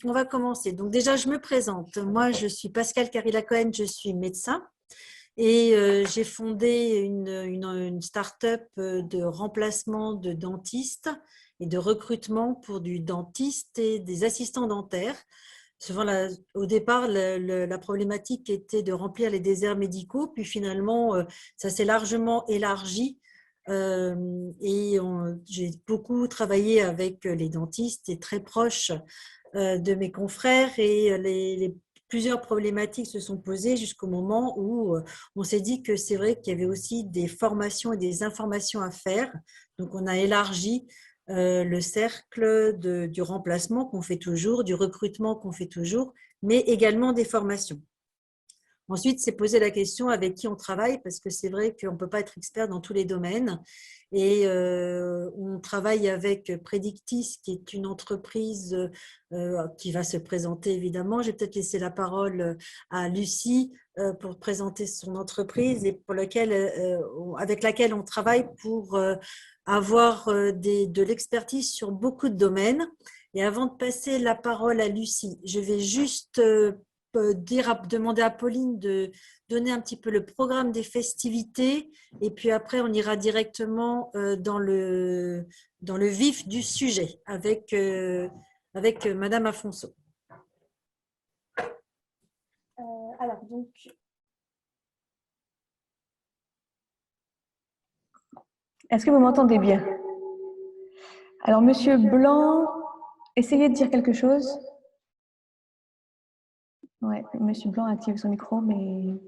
on va commencer. Donc déjà, je me présente. Moi, je suis Pascale Carilla-Cohen, je suis médecin et j'ai fondé une start-up de remplacement de dentistes et de recrutement pour du dentiste et des assistants dentaires. Souvent, au départ, la problématique était de remplir les déserts médicaux, puis finalement, ça s'est largement élargi. Et j'ai beaucoup travaillé avec les dentistes et très proche de mes confrères et plusieurs problématiques se sont posées jusqu'au moment où on s'est dit que c'est vrai qu'il y avait aussi des formations et des informations à faire. Donc, on a élargi le cercle du remplacement qu'on fait toujours, du recrutement qu'on fait toujours, mais également des formations. Ensuite, c'est poser la question avec qui on travaille, parce que c'est vrai qu'on ne peut pas être expert dans tous les domaines. Et on travaille avec Predictis, qui est une entreprise qui va se présenter évidemment. Je vais peut-être laisser la parole à Lucie pour présenter son entreprise et avec laquelle on travaille pour avoir de l'expertise sur beaucoup de domaines. Et avant de passer la parole à Lucie, je vais juste demander à Pauline de donner un petit peu le programme des festivités et puis après on ira directement dans le vif du sujet avec Madame Afonso. Alors donc est-ce que vous m'entendez bien? Alors Monsieur Blanc, essayez de dire quelque chose. Ouais, Monsieur Blanc active son micro, mais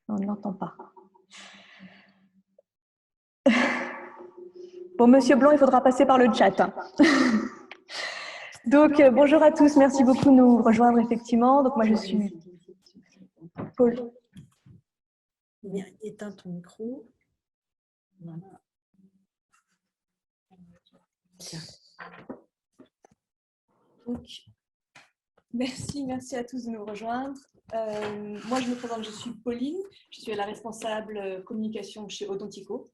on ne l'entend pas. Pour Monsieur Blanc, il faudra passer par le chat. Donc, bonjour à tous, merci beaucoup de nous rejoindre effectivement. Donc, moi, je suis Paul. Bien, éteins ton micro. Voilà. Donc, merci à tous de nous rejoindre. Moi, je me présente, je suis Pauline, je suis la responsable communication chez Odontico.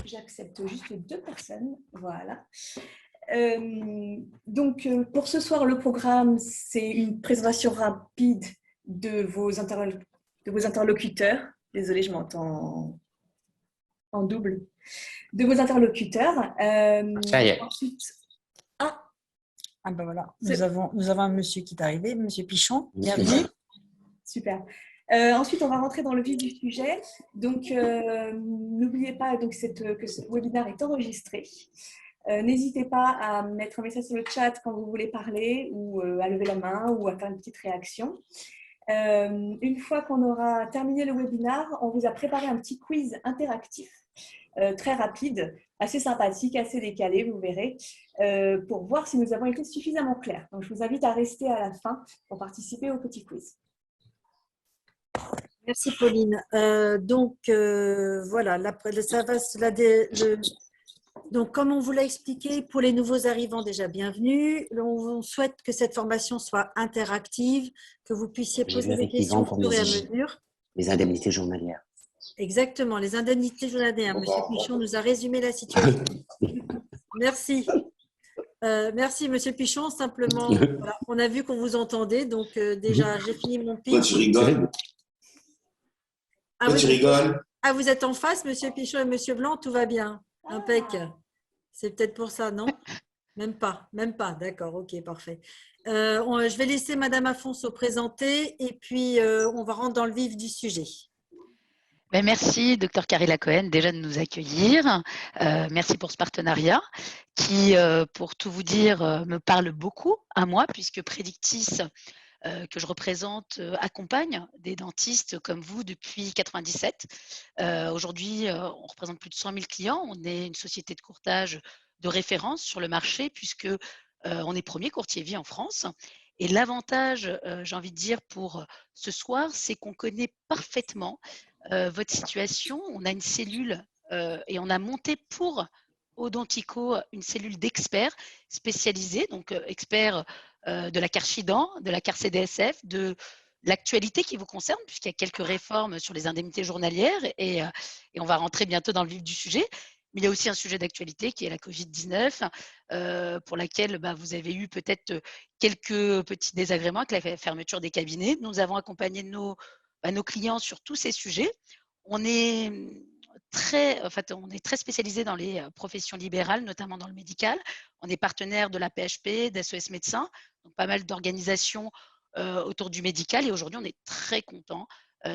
J'accepte juste 2 personnes, voilà. Donc, pour ce soir, le programme, c'est une présentation rapide de vos interlocuteurs. Désolée, je m'entends en double. De vos interlocuteurs. Ça y est. Ensuite, Ah ben voilà, nous avons un monsieur qui est arrivé, monsieur Pichon, bienvenue. Super. Ensuite, on va rentrer dans le vif du sujet. Donc, n'oubliez pas donc, que ce webinaire est enregistré. N'hésitez pas à mettre un message sur le chat quand vous voulez parler ou à lever la main ou à faire une petite réaction. Une fois qu'on aura terminé le webinaire, on vous a préparé un petit quiz interactif très rapide, assez sympathique, assez décalé, vous verrez, pour voir si nous avons été suffisamment clairs. Donc, je vous invite à rester à la fin pour participer au petit quiz. Merci Pauline. Voilà, donc, comme on vous l'a expliqué, pour les nouveaux arrivants déjà bienvenue, on souhaite que cette formation soit interactive, que vous puissiez poser des questions au fur et à mesure. Les indemnités journalières. Exactement, les indemnités journalières. Monsieur Pichon nous a résumé la situation. Merci. Merci Monsieur Pichon. Simplement, voilà, on a vu qu'on vous entendait, donc déjà j'ai fini mon pitch. Toi, tu rigoles. Ah, Toi, oui, tu rigoles. Ah, vous êtes en face, Monsieur Pichon et Monsieur Blanc, tout va bien. Impec. C'est peut-être pour ça, non? Même pas, d'accord, ok, parfait. Je vais laisser Madame Afonso présenter et puis on va rentrer dans le vif du sujet. Ben merci, Dr Carilla-Cohen, déjà de nous accueillir. Merci pour ce partenariat qui, pour tout vous dire, me parle beaucoup à moi, puisque Predictis, que je représente, accompagne des dentistes comme vous depuis 1997. Aujourd'hui, on représente plus de 100 000 clients. On est une société de courtage de référence sur le marché, puisque on est premier courtier vie en France. Et l'avantage, j'ai envie de dire, pour ce soir, c'est qu'on connaît parfaitement votre situation. On a une cellule et on a monté pour Odontico une cellule d'experts spécialisés, donc experts de la Carchidan, de la CDSF, de l'actualité qui vous concerne, puisqu'il y a quelques réformes sur les indemnités journalières et on va rentrer bientôt dans le vif du sujet. Mais il y a aussi un sujet d'actualité qui est la Covid-19, pour laquelle vous avez eu peut-être quelques petits désagréments avec la fermeture des cabinets. Nous avons accompagné nos clients sur tous ces sujets. On est on est très spécialisé dans les professions libérales, notamment dans le médical. On est partenaire de la PHP, d'SOS Médecins, donc pas mal d'organisations autour du médical. Et aujourd'hui, on est très contents.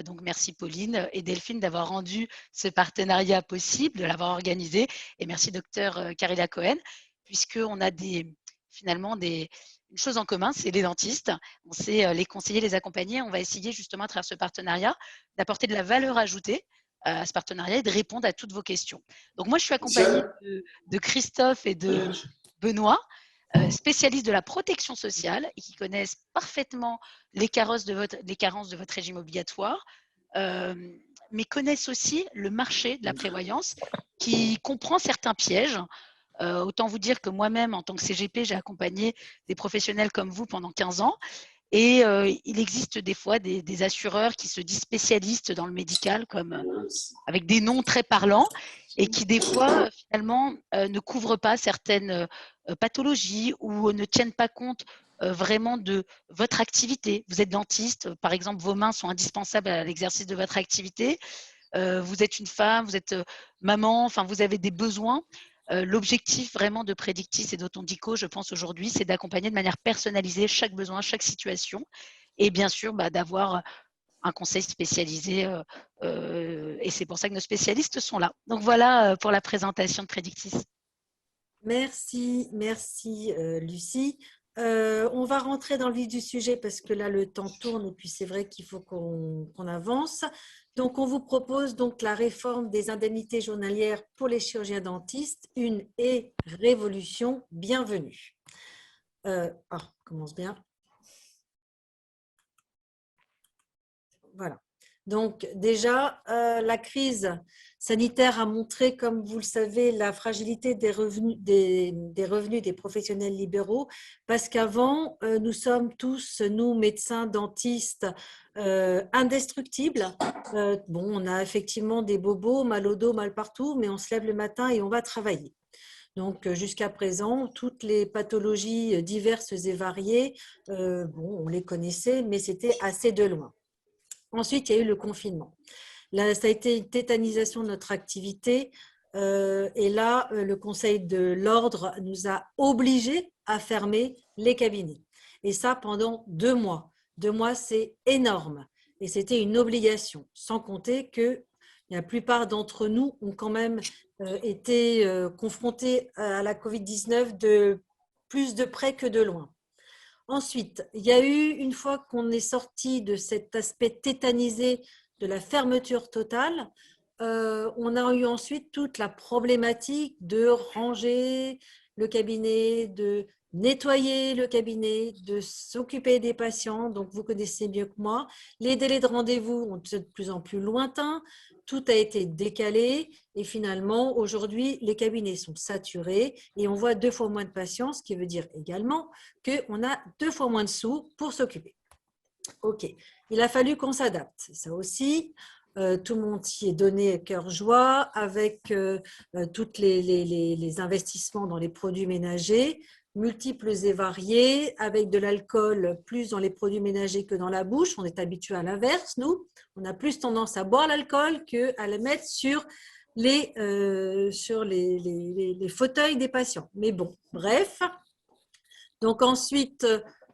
Donc, merci Pauline et Delphine d'avoir rendu ce partenariat possible, de l'avoir organisé. Et merci docteur Carilla Cohen, puisqu'on a finalement une chose en commun, c'est les dentistes. On sait les conseiller, les accompagner. On va essayer justement à travers ce partenariat d'apporter de la valeur ajoutée à ce partenariat et de répondre à toutes vos questions. Donc moi, je suis accompagnée de Christophe et de Benoît, spécialistes de la protection sociale et qui connaissent parfaitement les carences de votre régime obligatoire, mais connaissent aussi le marché de la prévoyance qui comprend certains pièges. Autant vous dire que moi-même, en tant que CGP, j'ai accompagné des professionnels comme vous pendant 15 ans. Et il existe des fois des assureurs qui se disent spécialistes dans le médical, avec des noms très parlants, et qui des fois, finalement, ne couvrent pas certaines pathologies ou ne tiennent pas compte vraiment de votre activité. Vous êtes dentiste, par exemple, vos mains sont indispensables à l'exercice de votre activité. Vous êtes une femme, vous êtes maman, enfin, vous avez des besoins. L'objectif vraiment de Predictis et d'Otondico, je pense aujourd'hui, c'est d'accompagner de manière personnalisée chaque besoin, chaque situation, et bien sûr d'avoir un conseil spécialisé. Et c'est pour ça que nos spécialistes sont là. Donc voilà pour la présentation de Predictis. Merci Lucie. On va rentrer dans le vif du sujet parce que là, le temps tourne et puis c'est vrai qu'il faut qu'on avance. Donc, on vous propose donc la réforme des indemnités journalières pour les chirurgiens dentistes, une révolution bienvenue. On commence bien. Voilà. Donc, déjà, la crise sanitaire a montré, comme vous le savez, la fragilité des revenus des professionnels libéraux, parce qu'avant, nous sommes tous, nous, médecins, dentistes, indestructibles. On a effectivement des bobos, mal au dos, mal partout, mais on se lève le matin et on va travailler. Donc, jusqu'à présent, toutes les pathologies diverses et variées, on les connaissait, mais c'était assez de loin. Ensuite, il y a eu le confinement. Là, ça a été une tétanisation de notre activité. Et là, le Conseil de l'Ordre nous a obligés à fermer les cabinets. Et ça, pendant 2 mois. 2 mois, c'est énorme. Et c'était une obligation. Sans compter que la plupart d'entre nous ont quand même été confrontés à la Covid-19 de plus de près que de loin. Ensuite, il y a eu, une fois qu'on est sorti de cet aspect tétanisé de la fermeture totale, on a eu ensuite toute la problématique de ranger le cabinet, de nettoyer le cabinet, de s'occuper des patients. Donc, vous connaissez mieux que moi. Les délais de rendez-vous ont été de plus en plus lointains. Tout a été décalé et finalement, aujourd'hui, les cabinets sont saturés et on voit 2 fois moins de patients, ce qui veut dire également qu'on a 2 fois moins de sous pour s'occuper. OK. Il a fallu qu'on s'adapte. Ça aussi, tout le monde s'y est donné cœur joie avec tous les investissements dans les produits ménagers, multiples et variés, avec de l'alcool plus dans les produits ménagers que dans la bouche. On est habitué à l'inverse, nous. On a plus tendance à boire l'alcool qu'à le mettre sur les fauteuils des patients. Mais bon, bref. Donc ensuite,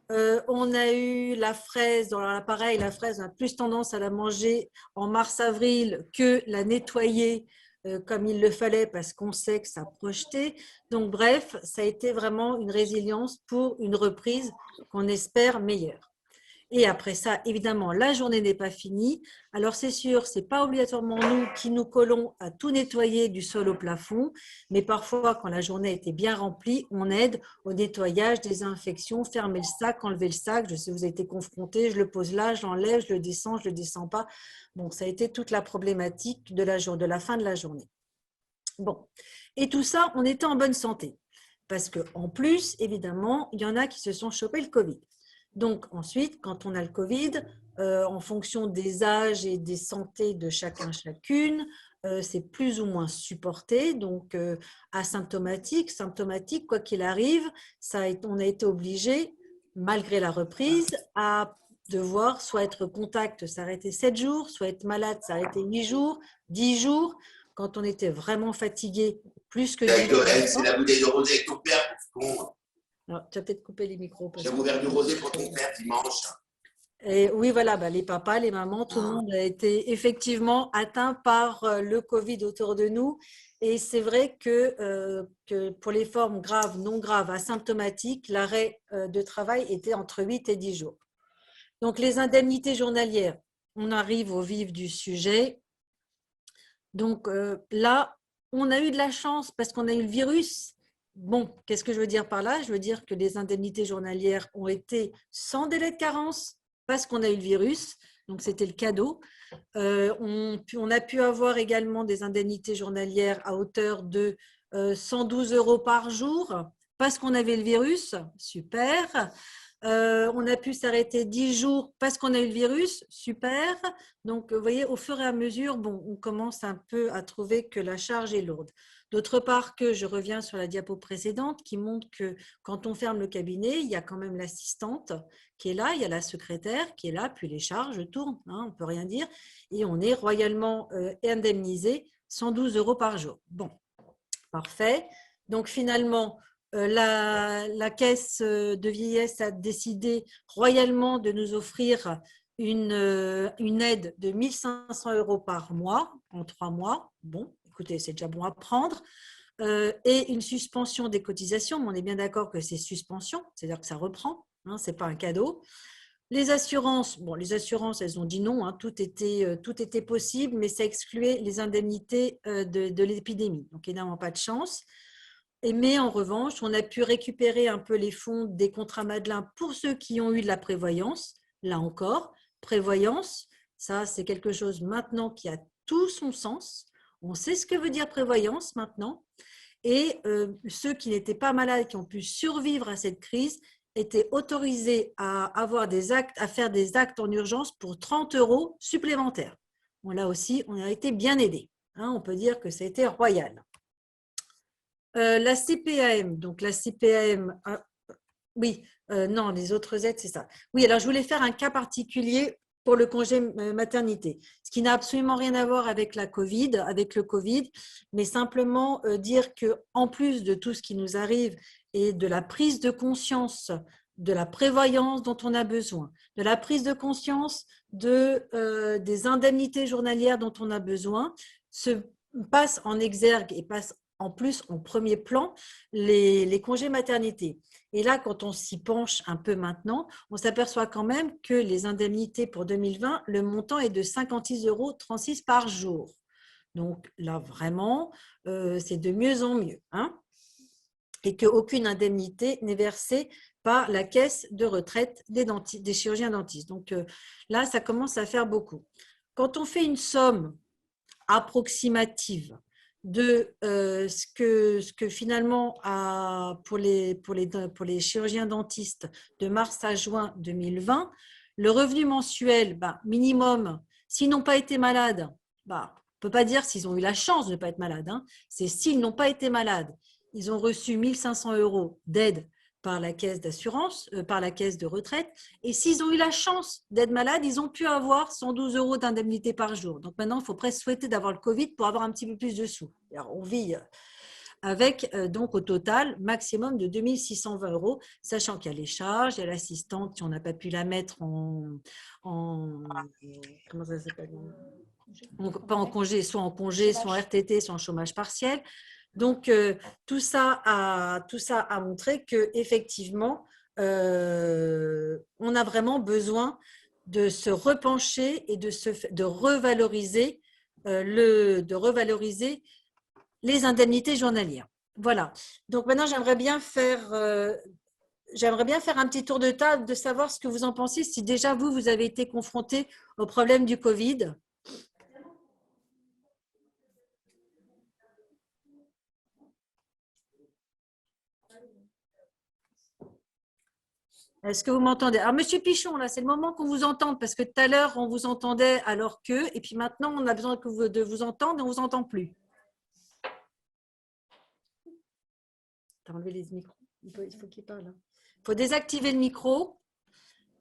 on a eu la fraise. Dans l'appareil, la fraise, on a plus tendance à la manger en mars-avril que la nettoyer comme il le fallait parce qu'on sait que ça projetait. Donc bref, ça a été vraiment une résilience pour une reprise qu'on espère meilleure. Et après ça, évidemment, la journée n'est pas finie. Alors, c'est sûr, ce n'est pas obligatoirement nous qui nous collons à tout nettoyer du sol au plafond, mais parfois, quand la journée était bien remplie, on aide au nettoyage, désinfection, fermer le sac, enlever le sac. Je sais, vous avez été confrontés, je le pose là, je l'enlève, je le descends pas. Bon, ça a été toute la problématique de la fin de la journée. Bon, et tout ça, on était en bonne santé. Parce qu'en plus, évidemment, il y en a qui se sont chopés le Covid. Donc ensuite, quand on a le Covid, en fonction des âges et des santé de chacun, chacune, c'est plus ou moins supporté, donc asymptomatique, symptomatique, quoi qu'il arrive, on a été obligé, malgré la reprise, à devoir soit être contact, s'arrêter 7 jours, soit être malade, s'arrêter 8 jours, 10 jours, quand on était vraiment fatigué, plus que 10 jours. C'est la bouteille de rosé avec ton père, con. Alors, tu as peut-être coupé les micros. J'ai un verre de rosé pour ton père dimanche. Et oui, voilà, les papas, les mamans, tout le monde a été effectivement atteint par le Covid autour de nous. Et c'est vrai que pour les formes graves, non graves, asymptomatiques, l'arrêt de travail était entre 8 et 10 jours. Donc, les indemnités journalières, on arrive au vif du sujet. Donc là, on a eu de la chance parce qu'on a eu le virus. Bon, qu'est-ce que je veux dire par là? Je veux dire que les indemnités journalières ont été sans délai de carence parce qu'on a eu le virus. Donc, c'était le cadeau. On a pu avoir également des indemnités journalières à hauteur de 112 € par jour parce qu'on avait le virus. Super. On a pu s'arrêter 10 jours parce qu'on a eu le virus, super. Donc, vous voyez, au fur et à mesure, bon, on commence un peu à trouver que la charge est lourde. D'autre part, que je reviens sur la diapo précédente qui montre que quand on ferme le cabinet, il y a quand même l'assistante qui est là, il y a la secrétaire qui est là, puis les charges tournent, hein, on ne peut rien dire. Et on est royalement indemnisé 112 € par jour. Bon, parfait. Donc, finalement, la caisse de vieillesse a décidé royalement de nous offrir une aide de 1 500 € par mois en 3 mois. Bon, écoutez, c'est déjà bon à prendre. Et une suspension des cotisations, mais on est bien d'accord que c'est suspension, c'est-à-dire que ça reprend, hein, ce n'est pas un cadeau. Les assurances, bon, les assurances, elles ont dit non, hein, tout était possible, mais ça excluait les indemnités de l'épidémie. Donc, évidemment, pas de chance. Mais en revanche, on a pu récupérer un peu les fonds des contrats Madelin pour ceux qui ont eu de la prévoyance. Là encore, prévoyance, ça c'est quelque chose maintenant qui a tout son sens. On sait ce que veut dire prévoyance maintenant. Et ceux qui n'étaient pas malades, qui ont pu survivre à cette crise, étaient autorisés à avoir des actes, à faire des actes en urgence pour 30 € supplémentaires. Bon, là aussi, on a été bien aidés. Hein, on peut dire que ça a été royal. La CPAM, donc la CPAM, oui, non, les autres aides, c'est ça. Oui, alors je voulais faire un cas particulier pour le congé maternité, ce qui n'a absolument rien à voir avec le Covid, mais simplement dire qu'en plus de tout ce qui nous arrive et de la prise de conscience, de la prévoyance dont on a besoin, de la prise de conscience des indemnités journalières dont on a besoin, se passe en exergue et passe en plus en premier plan les congés maternité. Et là, quand on s'y penche un peu maintenant, on s'aperçoit quand même que les indemnités pour 2020, le montant est de 56,36 € par jour. Donc là, vraiment, c'est de mieux en mieux. Hein, et qu'aucune indemnité n'est versée par la caisse de retraite des chirurgiens dentistes. Donc là, ça commence à faire beaucoup. Quand on fait une somme approximative de ce que finalement, pour les chirurgiens dentistes de mars à juin 2020, le revenu mensuel, minimum, s'ils n'ont pas été malades, on ne peut pas dire s'ils ont eu la chance de ne pas être malades, hein, c'est s'ils n'ont pas été malades, ils ont reçu 1 500 € d'aide par la caisse d'assurance, par la caisse de retraite. Et s'ils ont eu la chance d'être malades, ils ont pu avoir 112 € d'indemnité par jour. Donc maintenant, il faut presque souhaiter d'avoir le Covid pour avoir un petit peu plus de sous. Alors, on vit avec donc au total maximum de 2 620 €, sachant qu'il y a les charges, il y a l'assistante si on n'a pas pu la mettre comment ça s'appelle, pas en congé, soit en congé, soit en RTT, soit en chômage partiel. Donc, tout ça a montré qu'effectivement, on a vraiment besoin de se repencher et de revaloriser les indemnités journalières. Voilà. Donc, maintenant, j'aimerais bien faire un petit tour de table, de savoir ce que vous en pensez, si déjà vous avez été confronté au problème du Covid. Est-ce que vous m'entendez? Alors, Monsieur Pichon, là, c'est le moment qu'on vous entende parce que tout à l'heure, on vous entendait alors que, et puis maintenant, on a besoin de vous entendre et on ne vous entend plus. Tu as enlevé les micros. Il faut qu'il parle. Il faut désactiver le micro.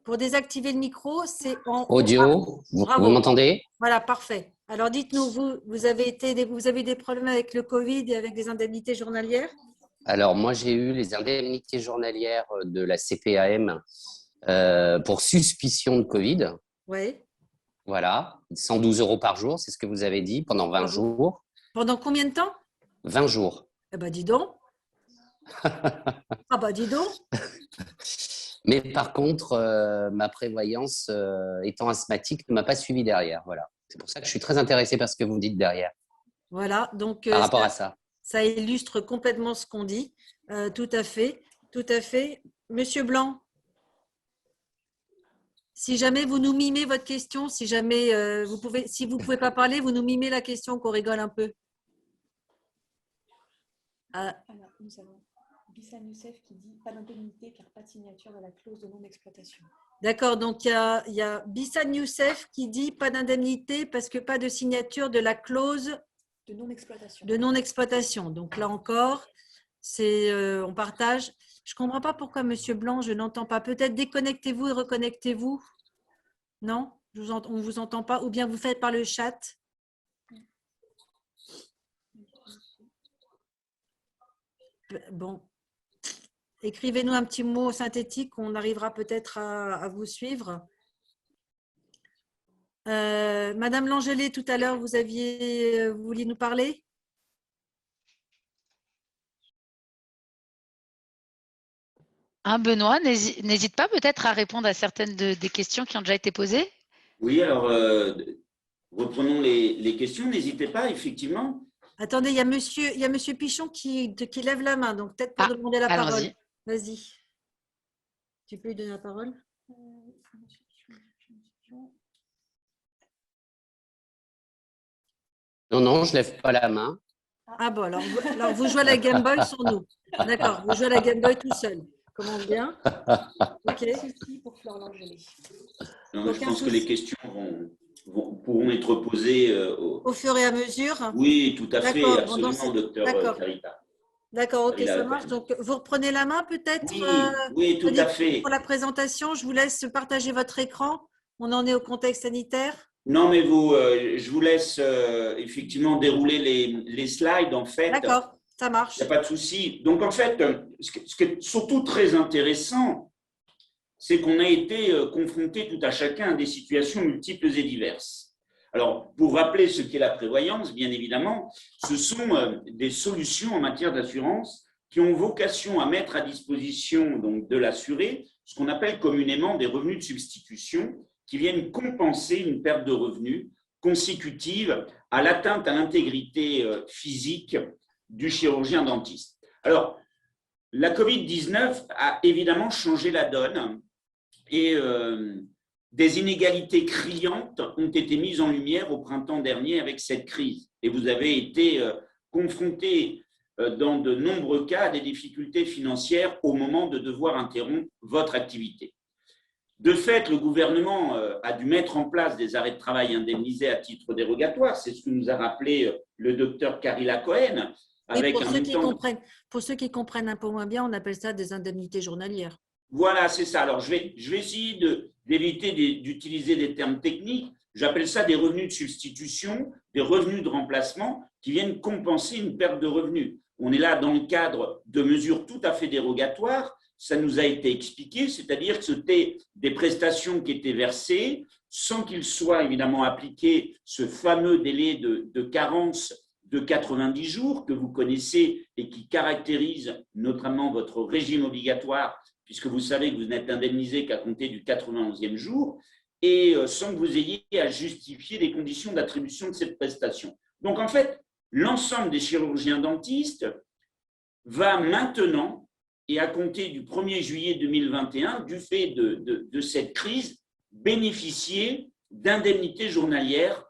Pour désactiver le micro, c'est en Audio, vous m'entendez? Voilà, parfait. Alors, dites-nous, vous avez eu des problèmes avec le Covid et avec les indemnités journalières? Alors, moi, j'ai eu les indemnités journalières de la CPAM pour suspicion de Covid. Oui. Voilà, 112 € par jour, c'est ce que vous avez dit, pendant 20 jours. Pendant combien de temps? 20 jours. Eh bien, dis donc. Ah bah, dis donc. Mais par contre, ma prévoyance, étant asthmatique, ne m'a pas suivi derrière. Voilà. C'est pour ça que je suis très intéressée par ce que vous dites derrière. Voilà, donc par rapport à ça. Ça illustre complètement ce qu'on dit. Tout à fait, tout à fait. Monsieur Blanc, si jamais vous nous mimez votre question, si jamais si vous ne pouvez pas parler, vous nous mimez la question, qu'on rigole un peu. Alors, nous avons Bissam Youssef qui dit pas d'indemnité car pas de signature de la clause de non-exploitation. D'accord, donc il y a Bissam Youssef qui dit pas d'indemnité parce que pas de signature de la clause de non-exploitation. De non-exploitation. Donc là encore, on partage. Je ne comprends pas pourquoi Monsieur Blanc, je n'entends pas. Peut-être déconnectez-vous et reconnectez-vous. Non, on ne vous entend pas. Ou bien vous faites par le chat. Bon. Écrivez-nous un petit mot synthétique, on arrivera peut-être à vous suivre. Madame Langelet, tout à l'heure, vous vouliez nous parler? Benoît, n'hésite pas peut-être à répondre à certaines des questions qui ont déjà été posées. Oui, alors, reprenons les questions. N'hésitez pas, effectivement. Attendez, il y a monsieur Pichon qui lève la main, donc peut-être pour demander la parole. Vas-y. Tu peux lui donner la parole? Non, non, je ne lève pas la main. Ah bon, alors vous jouez à la Game Boy sans nous. D'accord, vous jouez à la Game Boy tout seul. Commence bien. Ok. Pour Fleur Langelet. Je pense que les questions pourront être posées au fur et à mesure. Oui, tout à fait, absolument, docteur Carita. D'accord, ok, ça marche. Donc, vous reprenez la main peut-être? Oui, tout à fait. Pour la présentation, je vous laisse partager votre écran. On en est au contexte sanitaire. Non, mais je vous laisse effectivement dérouler les slides, en fait. D'accord, ça marche. Il n'y a pas de souci. Donc, en fait, ce qui est surtout très intéressant, c'est qu'on a été confronté tout à chacun à des situations multiples et diverses. Alors, pour rappeler ce qu'est la prévoyance, bien évidemment, ce sont des solutions en matière d'assurance qui ont vocation à mettre à disposition donc, de l'assuré ce qu'on appelle communément des revenus de substitution qui viennent compenser une perte de revenus consécutive à l'atteinte à l'intégrité physique du chirurgien dentiste. Alors, la Covid-19 a évidemment changé la donne et des inégalités criantes ont été mises en lumière au printemps dernier avec cette crise. Et vous avez été confrontés dans de nombreux cas à des difficultés financières au moment de devoir interrompre votre activité. De fait, le gouvernement a dû mettre en place des arrêts de travail indemnisés à titre dérogatoire. C'est ce que nous a rappelé le docteur Carila Cohen. Avec pour ceux qui comprennent un peu moins bien, on appelle ça des indemnités journalières. Voilà, c'est ça. Alors, je vais essayer d'éviter d'utiliser des termes techniques. J'appelle ça des revenus de substitution, des revenus de remplacement qui viennent compenser une perte de revenus. On est là dans le cadre de mesures tout à fait dérogatoires. Ça nous a été expliqué, c'est-à-dire que c'était des prestations qui étaient versées sans qu'il soit évidemment appliqué ce fameux délai de carence de 90 jours que vous connaissez et qui caractérise notamment votre régime obligatoire, puisque vous savez que vous n'êtes indemnisé qu'à compter du 91e jour, et sans que vous ayez à justifier les conditions d'attribution de cette prestation. Donc, en fait, l'ensemble des chirurgiens dentistes va maintenant, et à compter du 1er juillet 2021, du fait de cette crise, bénéficier d'indemnités journalières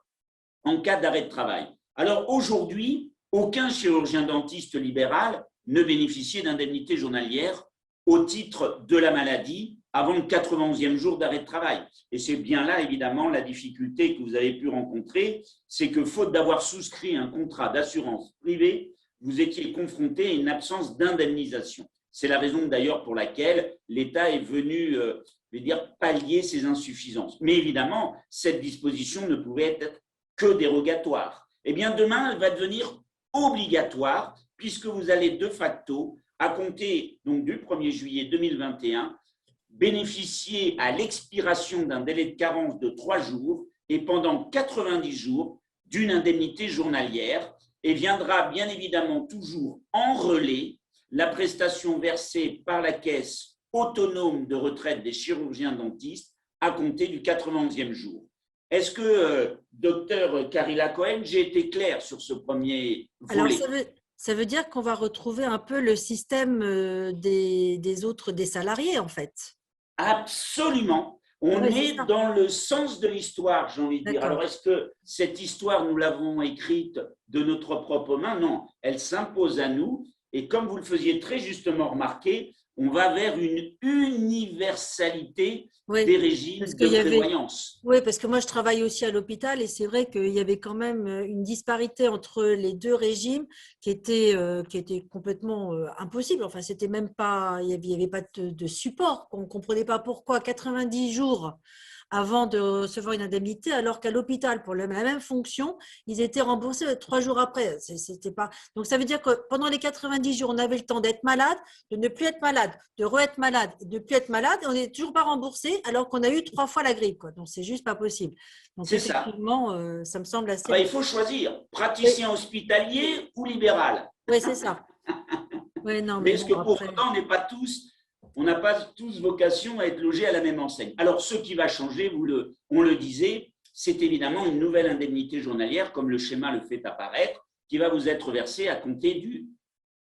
en cas d'arrêt de travail. Alors, aujourd'hui, aucun chirurgien dentiste libéral ne bénéficiait d'indemnités journalières au titre de la maladie avant le 91e jour d'arrêt de travail. Et c'est bien là, évidemment, la difficulté que vous avez pu rencontrer, c'est que faute d'avoir souscrit un contrat d'assurance privée, vous étiez confronté à une absence d'indemnisation. C'est la raison d'ailleurs pour laquelle l'État est venu, je vais dire, pallier ces insuffisances. Mais évidemment, cette disposition ne pouvait être que dérogatoire. Eh bien, demain, elle va devenir obligatoire, puisque vous allez de facto, à compter donc, du 1er juillet 2021, bénéficier à l'expiration d'un délai de carence de 3 jours et pendant 90 jours d'une indemnité journalière, et viendra bien évidemment toujours en relais la prestation versée par la Caisse autonome de retraite des chirurgiens dentistes à compter du 91e jour. Est-ce que, docteur Carila Cohen, j'ai été clair sur ce premier volet? Alors, ça veut dire qu'on va retrouver un peu le système des salariés, en fait. Absolument. On est dans le sens de l'histoire, j'ai envie de dire. Alors, est-ce que cette histoire, nous l'avons écrite de notre propre main? Non, elle s'impose à nous. Et comme vous le faisiez très justement remarquer, on va vers une universalité des régimes de prévoyance. Oui, parce que moi, je travaille aussi à l'hôpital et c'est vrai qu'il y avait quand même une disparité entre les deux régimes qui était complètement impossible. Enfin, c'était même pas, il n'y avait pas de support. On ne comprenait pas pourquoi 90 jours avant de recevoir une indemnité, alors qu'à l'hôpital, pour la même fonction, ils étaient remboursés 3 jours après. C'était pas... Donc, ça veut dire que pendant les 90 jours, on avait le temps d'être malade, de ne plus être malade, de re-être malade, de ne plus être malade, et on n'est toujours pas remboursé, alors qu'on a eu 3 fois la grippe, quoi. Donc, c'est juste pas possible. Donc, effectivement, ça me semble assez… il faut choisir, praticien hospitalier ou libéral. Oui, c'est ça. Ouais, non, mais est-ce que pour autant, on n'a pas tous vocation à être logés à la même enseigne? Alors, ce qui va changer, on le disait, c'est évidemment une nouvelle indemnité journalière, comme le schéma le fait apparaître, qui va vous être versée à compter du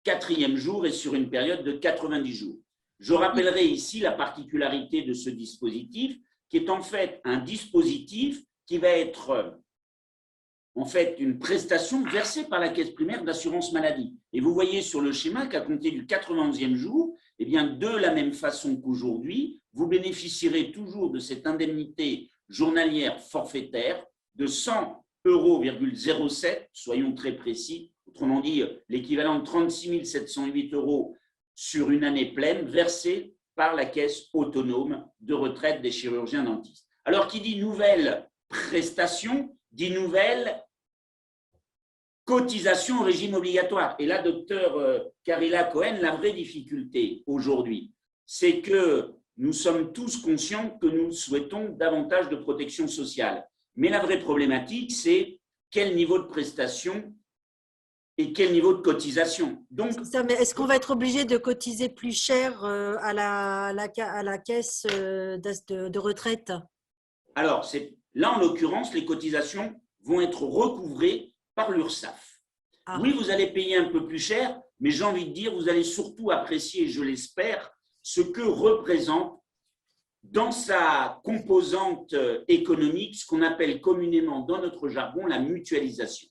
4e jour et sur une période de 90 jours. Je rappellerai ici la particularité de ce dispositif, qui est en fait un dispositif qui va être en fait une prestation versée par la caisse primaire d'assurance maladie. Et vous voyez sur le schéma qu'à compter du 91e jour, eh bien, de la même façon qu'aujourd'hui, vous bénéficierez toujours de cette indemnité journalière forfaitaire de 100,07 €, soyons très précis, autrement dit l'équivalent de 36 708 € sur une année pleine, versée par la Caisse autonome de retraite des chirurgiens dentistes. Alors, qui dit nouvelle prestation, dit nouvelle cotisation au régime obligatoire. Et là, docteur Carila Cohen, la vraie difficulté aujourd'hui, c'est que nous sommes tous conscients que nous souhaitons davantage de protection sociale. Mais la vraie problématique, c'est quel niveau de prestation et quel niveau de cotisation. Donc, mais est-ce qu'on va être obligé de cotiser plus cher à la caisse de retraite? Alors, là, en l'occurrence, les cotisations vont être recouvrées par l'URSSAF. Oui, vous allez payer un peu plus cher, mais j'ai envie de dire, vous allez surtout apprécier, je l'espère, ce que représente dans sa composante économique, ce qu'on appelle communément dans notre jargon la mutualisation.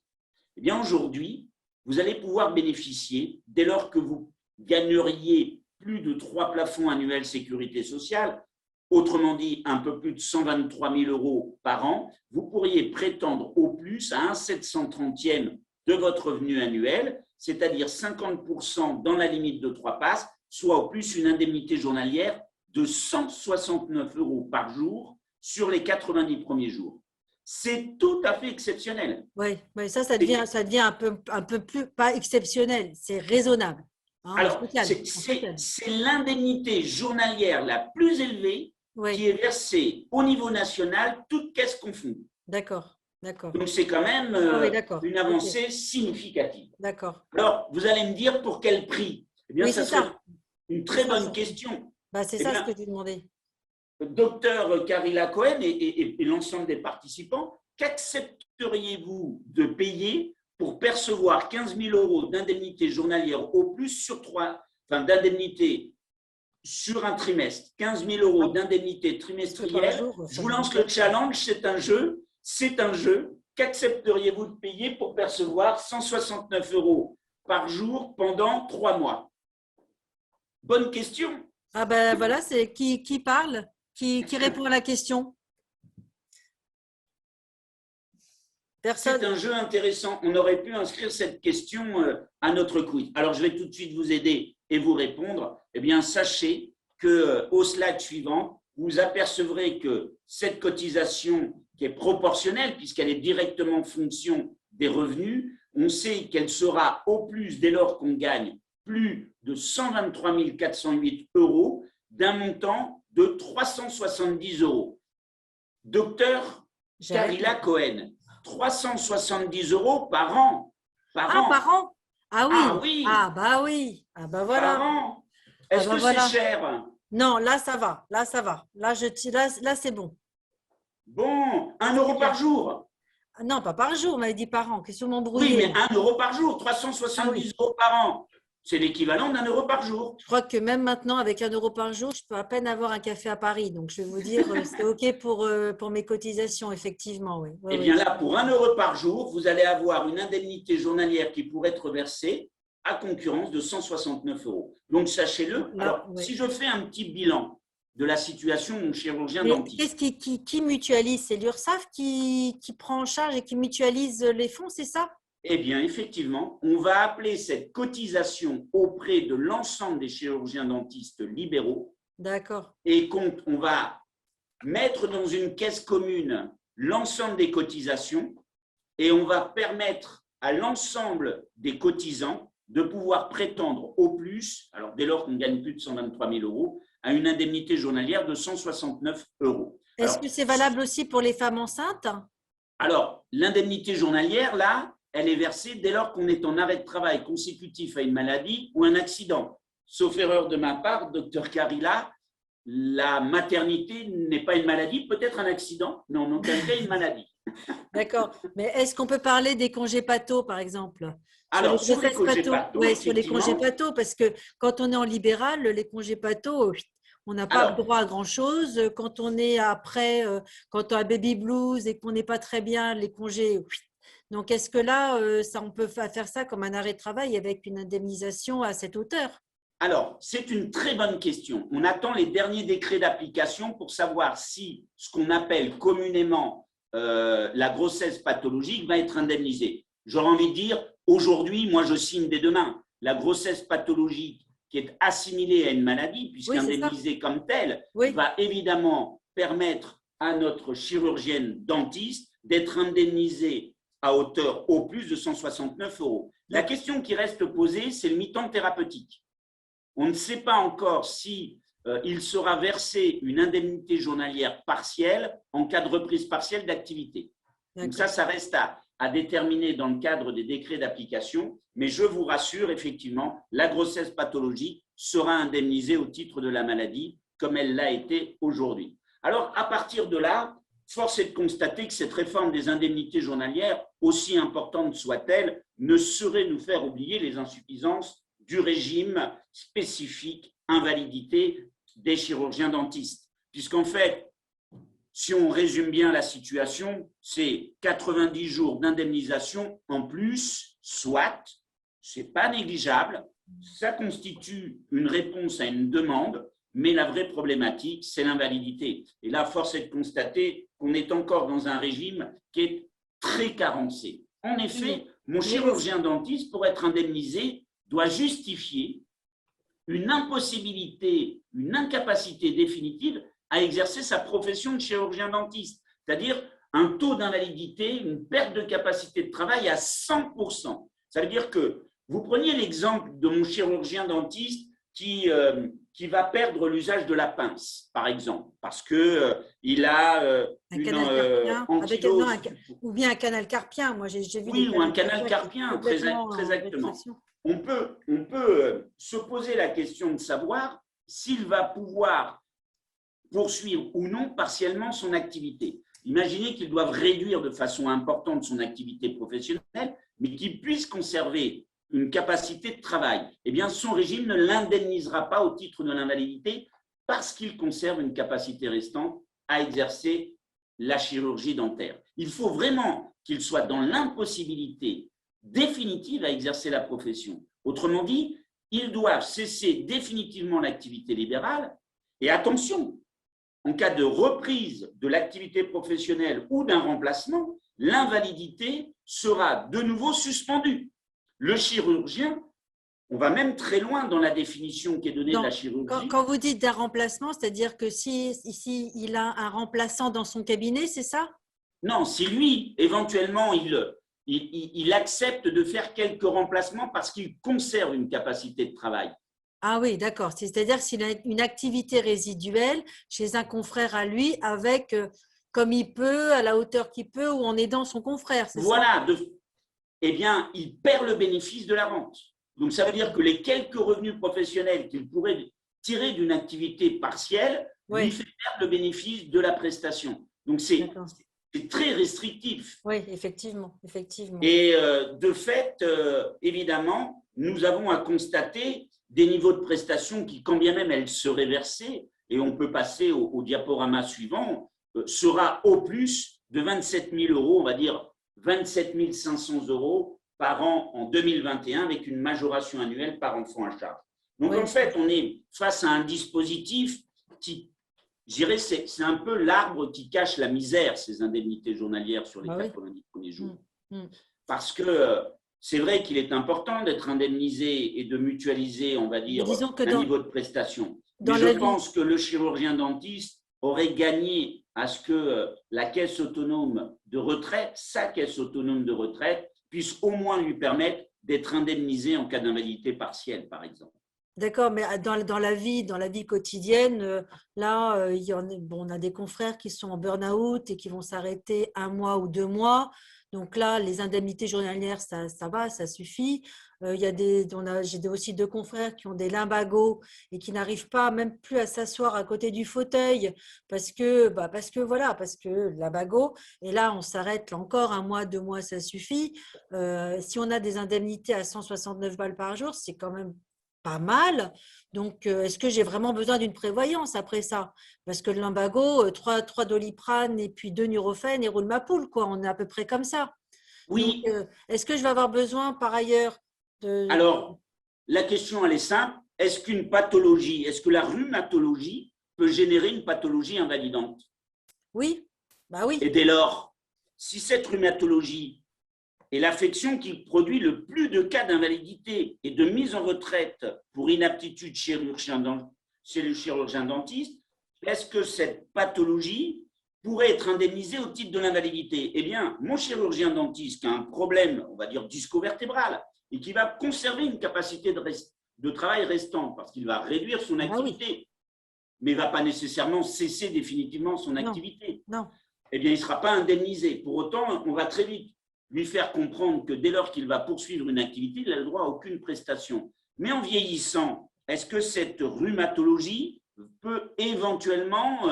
Eh bien, aujourd'hui, vous allez pouvoir bénéficier, dès lors que vous gagneriez plus de 3 plafonds annuels sécurité sociale, autrement dit un peu plus de 123 000 € par an, vous pourriez prétendre au plus à un 730e de votre revenu annuel, c'est-à-dire 50% dans la limite de 3 passes, soit au plus une indemnité journalière de 169 € par jour sur les 90 premiers jours. C'est tout à fait exceptionnel. Oui, ça devient un peu plus, pas exceptionnel, c'est raisonnable. Hein, alors, c'est l'indemnité journalière la plus élevée qui est versée au niveau national, toutes caisses confondues. D'accord. Donc, c'est quand même une avancée significative. D'accord. Alors, vous allez me dire pour quel prix? Eh bien, ça serait une très bonne question. C'est ça ce que je demandais. Docteur Carila Cohen et l'ensemble des participants, qu'accepteriez-vous de payer pour percevoir 15 000 € d'indemnité journalière au plus sur d'indemnité sur un trimestre, 15 000 € d'indemnité trimestrielle? Je vous lance le challenge, c'est un jeu. Qu'accepteriez-vous de payer pour percevoir 169 € par jour pendant 3 mois? Bonne question. Ah ben voilà, c'est qui parle, qui répond à la question. C'est Personne. un jeu intéressant. On aurait pu inscrire cette question à notre quiz. Alors, je vais tout de suite vous aider et vous répondre. Eh bien, sachez qu'au slide suivant, vous apercevrez que cette cotisation qui est proportionnelle, puisqu'elle est directement en fonction des revenus, on sait qu'elle sera au plus dès lors qu'on gagne plus de 123 408 euros d'un montant de 370 euros. Docteur Carila Cohen, 370 euros par an. Par an? Ah oui. Ah oui. Ah bah oui. Ah bah voilà. Par an. Est-ce bah que voilà. c'est cher? Non, là ça va. Là ça va. Là c'est bon. Bon, 1 euro par jour. Ah non, pas par jour, on m'avait dit par an. Question m'embrouiller. Oui, mais 1 euro par jour, 370 euros par an. C'est l'équivalent d'1 euro par jour. Je crois que même maintenant, avec 1 euro par jour, je peux à peine avoir un café à Paris. Donc, je vais vous dire, c'est OK pour mes cotisations, effectivement. Oui. Eh bien là, pour 1 euro par jour, vous allez avoir une indemnité journalière qui pourrait être versée à concurrence de 169 euros. Donc, sachez-le. Alors, si je fais un petit bilan de la situation de mon chirurgien dentiste. Qu'est-ce qui mutualise? C'est l'URSSAF qui prend en charge et qui mutualise les fonds, c'est ça? Eh bien, effectivement, on va appeler cette cotisation auprès de l'ensemble des chirurgiens dentistes libéraux. D'accord. Et on va mettre dans une caisse commune l'ensemble des cotisations et on va permettre à l'ensemble des cotisants de pouvoir prétendre au plus, alors dès lors qu'on gagne plus de 123 000 euros, à une indemnité journalière de 169 euros. Est-ce que c'est valable aussi pour les femmes enceintes? Alors, l'indemnité journalière, là, elle est versée dès lors qu'on est en arrêt de travail consécutif à une maladie ou un accident. Sauf erreur de ma part, docteur Carila, la maternité n'est pas une maladie, peut-être un accident, mais en aucun cas une maladie. D'accord. Mais est-ce qu'on peut parler des congés pato, par exemple? Alors, sur les congés pato, oui, sur les congés pato, parce que quand on est en libéral, les congés pato, on n'a pas droit à grand-chose. Quand on est après, quand on a baby blues et qu'on n'est pas très bien, les congés… Donc, est-ce que là, on peut faire ça comme un arrêt de travail avec une indemnisation à cette hauteur? Alors, c'est une très bonne question. On attend les derniers décrets d'application pour savoir si ce qu'on appelle communément la grossesse pathologique va être indemnisée. J'aurais envie de dire, aujourd'hui, moi, je signe des deux mains. La grossesse pathologique qui est assimilée à une maladie, puisqu'indemnisée comme telle, va évidemment permettre à notre chirurgienne dentiste d'être indemnisée à hauteur au plus de 169 euros. La question qui reste posée, c'est le mi-temps thérapeutique. On ne sait pas encore si il sera versé une indemnité journalière partielle en cas de reprise partielle d'activité. Donc ça reste à déterminer dans le cadre des décrets d'application, mais je vous rassure, effectivement, la grossesse pathologique sera indemnisée au titre de la maladie comme elle l'a été aujourd'hui. Alors, à partir de là, force est de constater que cette réforme des indemnités journalières, aussi importante soit-elle, ne saurait nous faire oublier les insuffisances du régime spécifique invalidité des chirurgiens dentistes. Puisqu'en fait, si on résume bien la situation, c'est 90 jours d'indemnisation en plus, soit, ce n'est pas négligeable, ça constitue une réponse à une demande, mais la vraie problématique, c'est l'invalidité. Et là, force est de constater qu'on est encore dans un régime qui est très carencé. En effet, mon chirurgien dentiste, pour être indemnisé, doit justifier une impossibilité, une incapacité définitive à exercer sa profession de chirurgien dentiste, c'est-à-dire un taux d'invalidité, une perte de capacité de travail à 100%. Ça veut dire que vous preniez l'exemple de mon chirurgien dentiste qui va perdre l'usage de la pince, par exemple, parce qu'il a ou bien un canal carpien. Moi, j'ai vu. Oui, ou un canal carpien, très exactement. On peut se poser la question de savoir s'il va pouvoir poursuivre ou non partiellement son activité. Imaginez qu'ils doivent réduire de façon importante son activité professionnelle, mais qu'il puisse conserver une capacité de travail. Eh bien, son régime ne l'indemnisera pas au titre de l'invalidité parce qu'il conserve une capacité restante à exercer la chirurgie dentaire. Il faut vraiment qu'il soit dans l'impossibilité définitive à exercer la profession. Autrement dit, ils doivent cesser définitivement l'activité libérale. Et attention, en cas de reprise de l'activité professionnelle ou d'un remplacement, l'invalidité sera de nouveau suspendue. Le chirurgien, on va même très loin dans la définition qui est donnée de la chirurgie. Quand vous dites d'un remplacement, c'est-à-dire que si ici il a un remplaçant dans son cabinet, c'est ça? Non, si lui, éventuellement, il accepte de faire quelques remplacements parce qu'il conserve une capacité de travail. Ah oui, d'accord. C'est-à-dire s'il a une activité résiduelle chez un confrère à lui, avec comme il peut, à la hauteur qu'il peut, ou en aidant son confrère, c'est ça? Voilà, eh bien, il perd le bénéfice de la rente. Donc, ça veut dire que les quelques revenus professionnels qu'il pourrait tirer d'une activité partielle lui fait perdre le bénéfice de la prestation. Donc, c'est très restrictif. Oui, effectivement. Et de fait, évidemment, nous avons à constater des niveaux de prestations qui, quand bien même elles seraient versées, et on peut passer au diaporama suivant, sera au plus de 27 000 euros, on va dire 27 500 euros par an en 2021, avec une majoration annuelle par enfant à charge. Donc, en fait, on est face à un dispositif qui, je dirais, c'est un peu l'arbre qui cache la misère, ces indemnités journalières sur les 90 premiers jours. Parce que c'est vrai qu'il est important d'être indemnisé et de mutualiser, on va dire, un niveau de prestation. Mais je pense que le chirurgien dentiste aurait gagné à ce que la caisse autonome de retraite, sa caisse autonome de retraite, puisse au moins lui permettre d'être indemnisé en cas d'invalidité partielle, par exemple. D'accord, mais dans la vie quotidienne, là, on a des confrères qui sont en burn-out et qui vont s'arrêter 1 mois ou 2 mois. Donc là, les indemnités journalières, ça va, ça suffit. J'ai aussi 2 confrères qui ont des lumbagos et qui n'arrivent pas même plus à s'asseoir à côté du fauteuil parce que lumbago. Et là, on s'arrête encore 1 mois, 2 mois, ça suffit. Si on a des indemnités à 169 balles par jour, c'est quand même pas mal. Donc, est-ce que j'ai vraiment besoin d'une prévoyance après ça? Parce que le lumbago, 3 Doliprane et puis 2 Nurofen et roule ma poule, quoi. On est à peu près comme ça. Oui. Donc, est-ce que je vais avoir besoin par ailleurs de… Alors, la question, elle est simple. Est-ce que la rhumatologie peut générer une pathologie invalidante? Oui, bah oui. Et dès lors, si cette rhumatologie est l'affection qui produit le plus de cas d'invalidité et de mise en retraite pour inaptitude chez le chirurgien dentiste, est-ce que cette pathologie pourrait être indemnisée au titre de l'invalidité? Eh bien, mon chirurgien dentiste qui a un problème, on va dire, disco-vertébral et qui va conserver une capacité de travail restante parce qu'il va réduire son activité, mais ne va pas nécessairement cesser définitivement son activité. Non. Eh bien, il ne sera pas indemnisé. Pour autant, on va très vite lui faire comprendre que dès lors qu'il va poursuivre une activité, il n'a le droit à aucune prestation. Mais en vieillissant, est-ce que cette rhumatologie peut éventuellement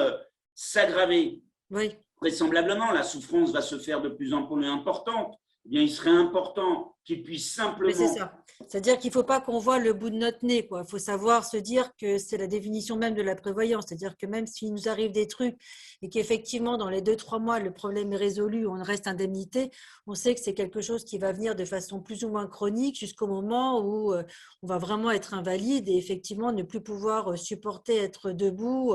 s'aggraver? Oui. Vraisemblablement, la souffrance va se faire de plus en plus importante. Eh bien, il serait important qu'il puisse simplement… Mais c'est ça. C'est-à-dire qu'il ne faut pas qu'on voit le bout de notre nez, quoi. Il faut savoir se dire que c'est la définition même de la prévoyance. C'est-à-dire que même s'il nous arrive des trucs et qu'effectivement, dans les 2-3 mois, le problème est résolu, on reste indemnité, on sait que c'est quelque chose qui va venir de façon plus ou moins chronique jusqu'au moment où on va vraiment être invalide et effectivement ne plus pouvoir supporter être debout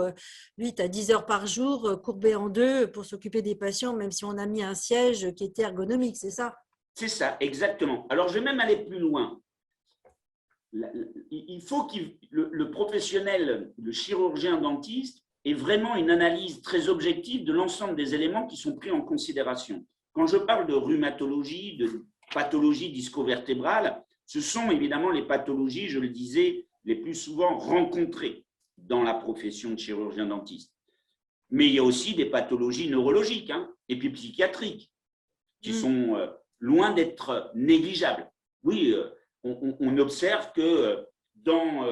8 à 10 heures par jour, courbé en deux pour s'occuper des patients, même si on a mis un siège qui était ergonomique, c'est ça? C'est ça, exactement. Alors, je vais même aller plus loin. Il faut que le professionnel, le chirurgien dentiste, ait vraiment une analyse très objective de l'ensemble des éléments qui sont pris en considération. Quand je parle de rhumatologie, de pathologie disco-vertébrale, ce sont évidemment les pathologies, je le disais, les plus souvent rencontrées dans la profession de chirurgien dentiste. Mais il y a aussi des pathologies neurologiques et puis psychiatriques qui sont loin d'être négligeables. Oui, on observe que dans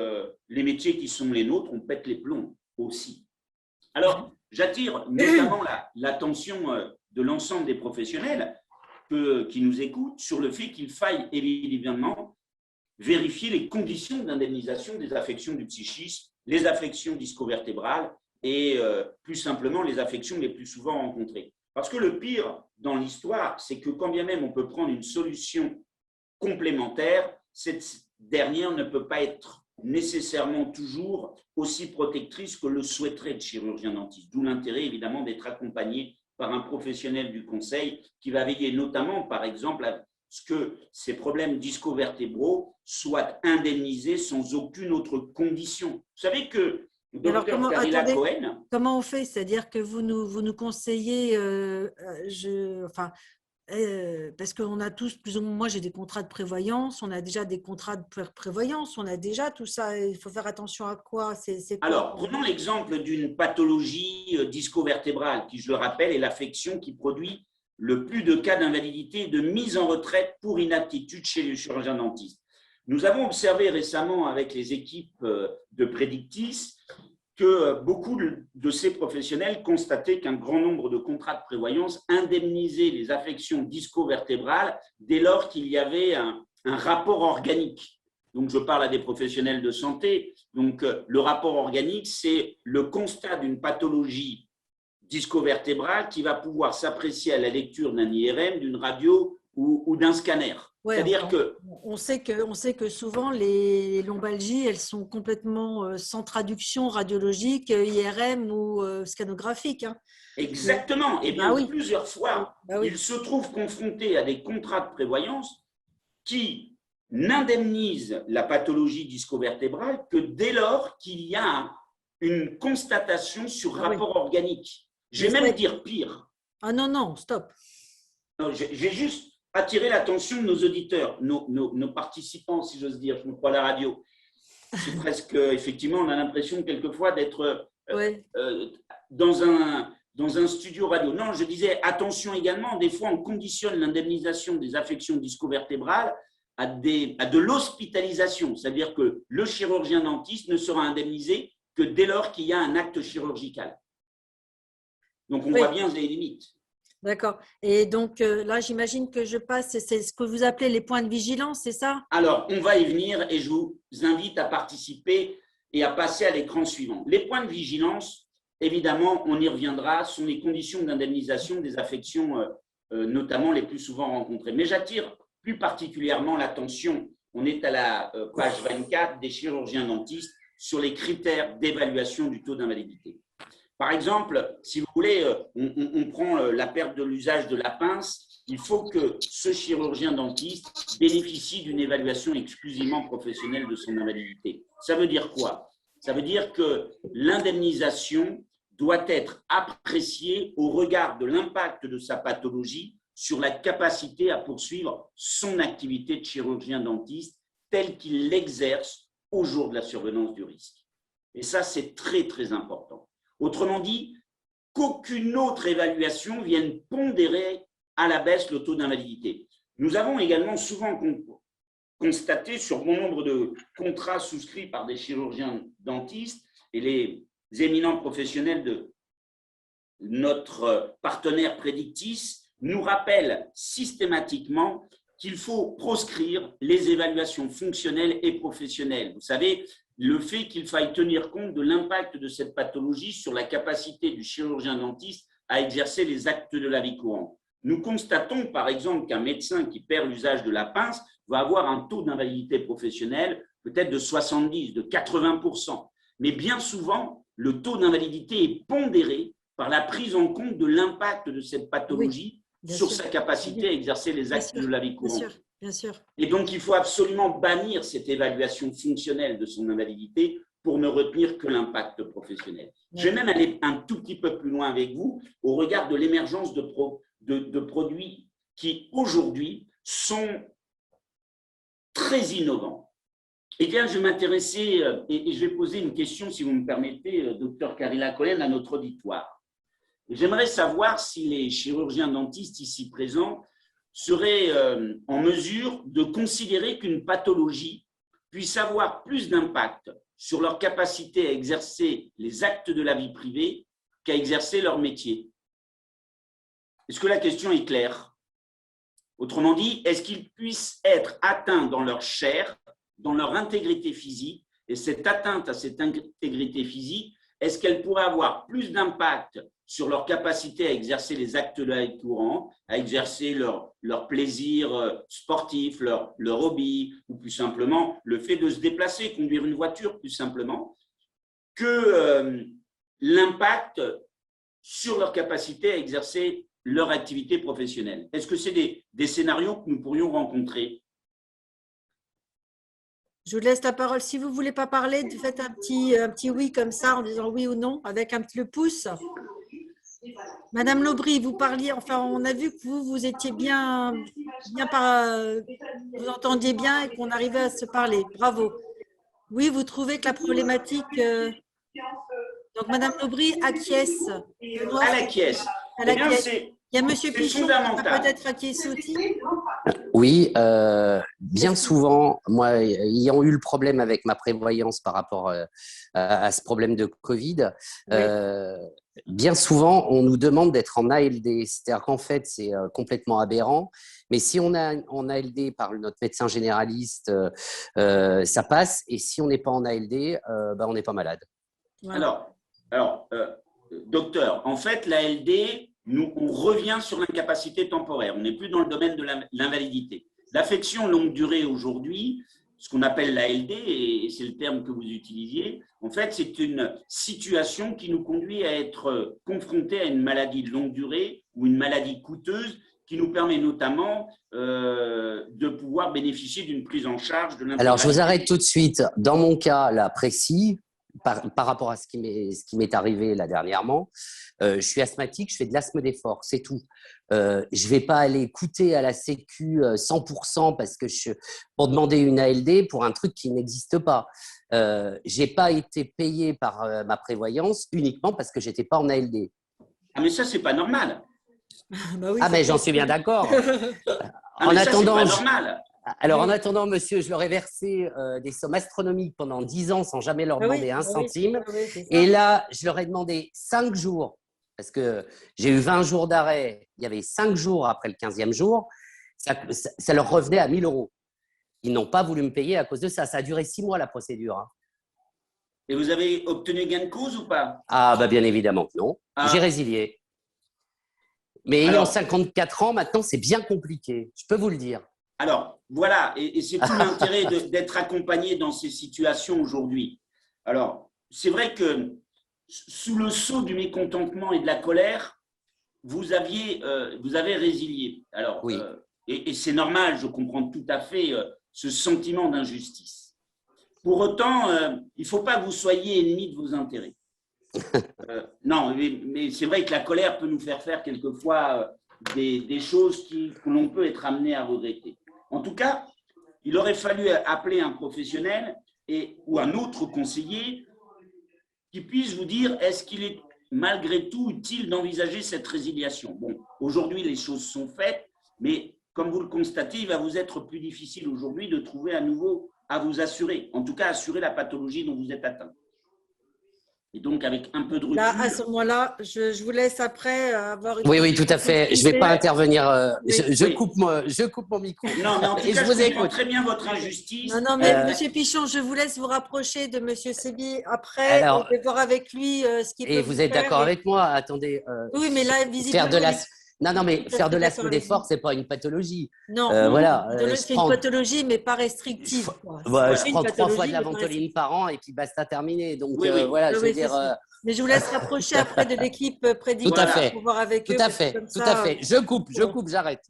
les métiers qui sont les nôtres, on pète les plombs aussi. Alors, j'attire notamment l'attention de l'ensemble des professionnels qui nous écoutent sur le fait qu'il faille évidemment vérifier les conditions d'indemnisation des affections du psychisme, les affections disco-vertébrales et plus simplement les affections les plus souvent rencontrées. Parce que le pire dans l'histoire, c'est que quand bien même on peut prendre une solution complémentaire, cette dernière ne peut pas être nécessairement toujours aussi protectrice que le souhaiterait le chirurgien dentiste. D'où l'intérêt, évidemment, d'être accompagné par un professionnel du conseil qui va veiller notamment, par exemple, à ce que ces problèmes disco-vertébraux soient indemnisés sans aucune autre condition. Vous savez que le docteur Carila Cohen… Comment on fait? C'est-à-dire que vous nous conseillez, parce qu'on a tous plus ou moins, moi j'ai des contrats de prévoyance, on a déjà des contrats de prévoyance, on a déjà tout ça, il faut faire attention à quoi? C'est quoi? Alors, prenons l'exemple d'une pathologie disco-vertébrale qui, je le rappelle, est l'affection qui produit le plus de cas d'invalidité et de mise en retraite pour inaptitude chez les chirurgiens dentistes. Nous avons observé récemment avec les équipes de Predictis que beaucoup de ces professionnels constataient qu'un grand nombre de contrats de prévoyance indemnisaient les affections disco-vertébrales dès lors qu'il y avait un rapport organique. Donc, je parle à des professionnels de santé. Donc, le rapport organique, c'est le constat d'une pathologie disco-vertébrale qui va pouvoir s'apprécier à la lecture d'un IRM, d'une radio ou d'un scanner. Ouais, c'est-à-dire que on sait que souvent les lombalgies, elles sont complètement sans traduction radiologique, IRM ou scanographique. Hein. Exactement. Et bien, oui. Plusieurs fois, oui. ils se trouvent confrontés à des contrats de prévoyance qui n'indemnisent la pathologie disco-vertébrale que dès lors qu'il y a une constatation sur rapport organique. Je vais même dire pire. Ah non, stop. Non, j'ai juste attiré l'attention de nos auditeurs, nos participants, si j'ose dire, je me crois à la radio. C'est presque, effectivement, on a l'impression quelquefois d'être dans un studio radio. Non, je disais, attention également, des fois on conditionne l'indemnisation des affections disco-vertébrales à de l'hospitalisation, c'est-à-dire que le chirurgien dentiste ne sera indemnisé que dès lors qu'il y a un acte chirurgical. Donc, on voit bien les limites. D'accord. Et donc, là, j'imagine que je passe, c'est ce que vous appelez les points de vigilance, c'est ça? Alors, on va y venir et je vous invite à participer et à passer à l'écran suivant. Les points de vigilance, évidemment, on y reviendra, sont les conditions d'indemnisation des affections, notamment les plus souvent rencontrées. Mais j'attire plus particulièrement l'attention, on est à la page 24 des chirurgiens dentistes, sur les critères d'évaluation du taux d'invalidité. Par exemple, si vous voulez, on prend la perte de l'usage de la pince, il faut que ce chirurgien dentiste bénéficie d'une évaluation exclusivement professionnelle de son invalidité. Ça veut dire quoi? Ça veut dire que l'indemnisation doit être appréciée au regard de l'impact de sa pathologie sur la capacité à poursuivre son activité de chirurgien dentiste telle qu'il l'exerce au jour de la survenance du risque. Et ça, c'est très, très important. Autrement dit, qu'aucune autre évaluation vienne pondérer à la baisse le taux d'invalidité. Nous avons également souvent constaté sur bon nombre de contrats souscrits par des chirurgiens dentistes et les éminents professionnels de notre partenaire Predictis nous rappellent systématiquement qu'il faut proscrire les évaluations fonctionnelles et professionnelles. Vous savez, le fait qu'il faille tenir compte de l'impact de cette pathologie sur la capacité du chirurgien dentiste à exercer les actes de la vie courante. Nous constatons par exemple qu'un médecin qui perd l'usage de la pince va avoir un taux d'invalidité professionnelle peut-être de 70, de 80%. Mais bien souvent, le taux d'invalidité est pondéré par la prise en compte de l'impact de cette pathologie sur sa capacité à exercer les actes de la vie courante. Bien sûr. Et donc, il faut absolument bannir cette évaluation fonctionnelle de son invalidité pour ne retenir que l'impact professionnel. Je vais même aller un tout petit peu plus loin avec vous au regard de l'émergence de produits qui, aujourd'hui, sont très innovants. Eh bien, je vais m'intéresser et je vais poser une question, si vous me permettez, docteur Carila Cohen, à notre auditoire. J'aimerais savoir si les chirurgiens dentistes ici présents seraient en mesure de considérer qu'une pathologie puisse avoir plus d'impact sur leur capacité à exercer les actes de la vie privée qu'à exercer leur métier. Est-ce que la question est claire? Autrement dit, est-ce qu'ils puissent être atteints dans leur chair, dans leur intégrité physique, et cette atteinte à cette intégrité physique est-ce qu'elle pourrait avoir plus d'impact sur leur capacité à exercer les actes de la vie courante, à exercer leur plaisir sportif, leur hobby, ou plus simplement le fait de se déplacer, conduire une voiture plus simplement, que l'impact sur leur capacité à exercer leur activité professionnelle. Est-ce que c'est des scénarios que nous pourrions rencontrer? Je vous laisse la parole. Si vous ne voulez pas parler, faites un petit oui comme ça en disant oui ou non avec le pouce. Madame Lobry, vous parliez, enfin, on a vu que vous étiez bien vous entendiez bien et qu'on arrivait à se parler. Bravo. Oui, vous trouvez que la problématique. Donc, Madame Lobry acquiesce. Benoît, À la caisse. elle Eh bien, acquiesce. c'est Il y a Monsieur Pichon qui fondamental. va peut-être acquiescer aussi. Oui, bien souvent, moi, ayant eu le problème avec ma prévoyance par rapport à ce problème de Covid, bien souvent, on nous demande d'être en ALD. C'est-à-dire qu'en fait, c'est complètement aberrant. Mais si on est en ALD par notre médecin généraliste, ça passe. Et si on n'est pas en ALD, on n'est pas malade. Voilà. Alors, docteur, en fait, l'ALD, on revient sur l'incapacité temporaire. On n'est plus dans le domaine de l'invalidité. L'affection longue durée aujourd'hui, ce qu'on appelle l'ALD, et c'est le terme que vous utilisiez, en fait, c'est une situation qui nous conduit à être confrontés à une maladie de longue durée ou une maladie coûteuse qui nous permet notamment de pouvoir bénéficier d'une prise en charge de l'intégralité. Alors, je vous arrête tout de suite. Dans mon cas, là, précis, par rapport à ce qui m'est arrivé là dernièrement, je suis asthmatique, je fais de l'asthme d'effort, c'est tout. Je ne vais pas aller coûter à la Sécu 100% pour demander une ALD pour un truc qui n'existe pas. Je n'ai pas été payé par ma prévoyance uniquement parce que je n'étais pas en ALD. Ah, mais ça, c'est pas normal. Bah oui, Mais j'en suis bien d'accord. En attendant, c'est pas normal. Alors, en attendant, monsieur, je leur ai versé des sommes astronomiques pendant 10 ans sans jamais leur demander un centime. Et là, je leur ai demandé 5 jours, parce que j'ai eu 20 jours d'arrêt. Il y avait 5 jours après le 15e jour. Ça leur revenait à 1 000 €. Ils n'ont pas voulu me payer à cause de ça. Ça a duré 6 mois, la procédure. Et vous avez obtenu gain de cause ou pas? Bien évidemment que non. J'ai résilié. Mais ayant 54 ans, maintenant, c'est bien compliqué. Je peux vous le dire. Alors, voilà, et c'est tout l'intérêt d'être accompagné dans ces situations aujourd'hui. Alors, c'est vrai que sous le sceau du mécontentement et de la colère, vous avez résilié. Alors, oui. Et c'est normal, je comprends tout à fait ce sentiment d'injustice. Pour autant, il ne faut pas que vous soyez ennemi de vos intérêts. Non, mais c'est vrai que la colère peut nous faire quelquefois des choses que l'on peut être amené à regretter. En tout cas, il aurait fallu appeler un professionnel ou un autre conseiller qui puisse vous dire est-ce qu'il est malgré tout utile d'envisager cette résiliation. Bon, aujourd'hui, les choses sont faites, mais comme vous le constatez, il va vous être plus difficile aujourd'hui de trouver à nouveau à vous assurer, en tout cas assurer la pathologie dont vous êtes atteint. Et donc, avec un peu de recul… Là, à ce moment-là, je vous laisse après avoir… Oui, tout à fait. Je ne vais pas intervenir. Je coupe mon micro. Non, mais en tout cas, je comprends très bien votre injustice. Non, mais Monsieur Pichon, je vous laisse vous rapprocher de Monsieur Sébi après. Alors, et voir avec lui ce qu'il peut faire. Et vous êtes d'accord avec moi? Attendez. Oui, mais là, visiblement… Faire de l'asthme d'effort, ce n'est pas une pathologie. Non, voilà, c'est une pathologie, mais pas restrictive. Je prends 3 fois de la ventoline par an et puis basta, terminé. Donc voilà, je veux dire… Mais je vous laisse rapprocher après de l'équipe prédictive pour voir avec eux. Tout à fait. Je coupe, j'arrête.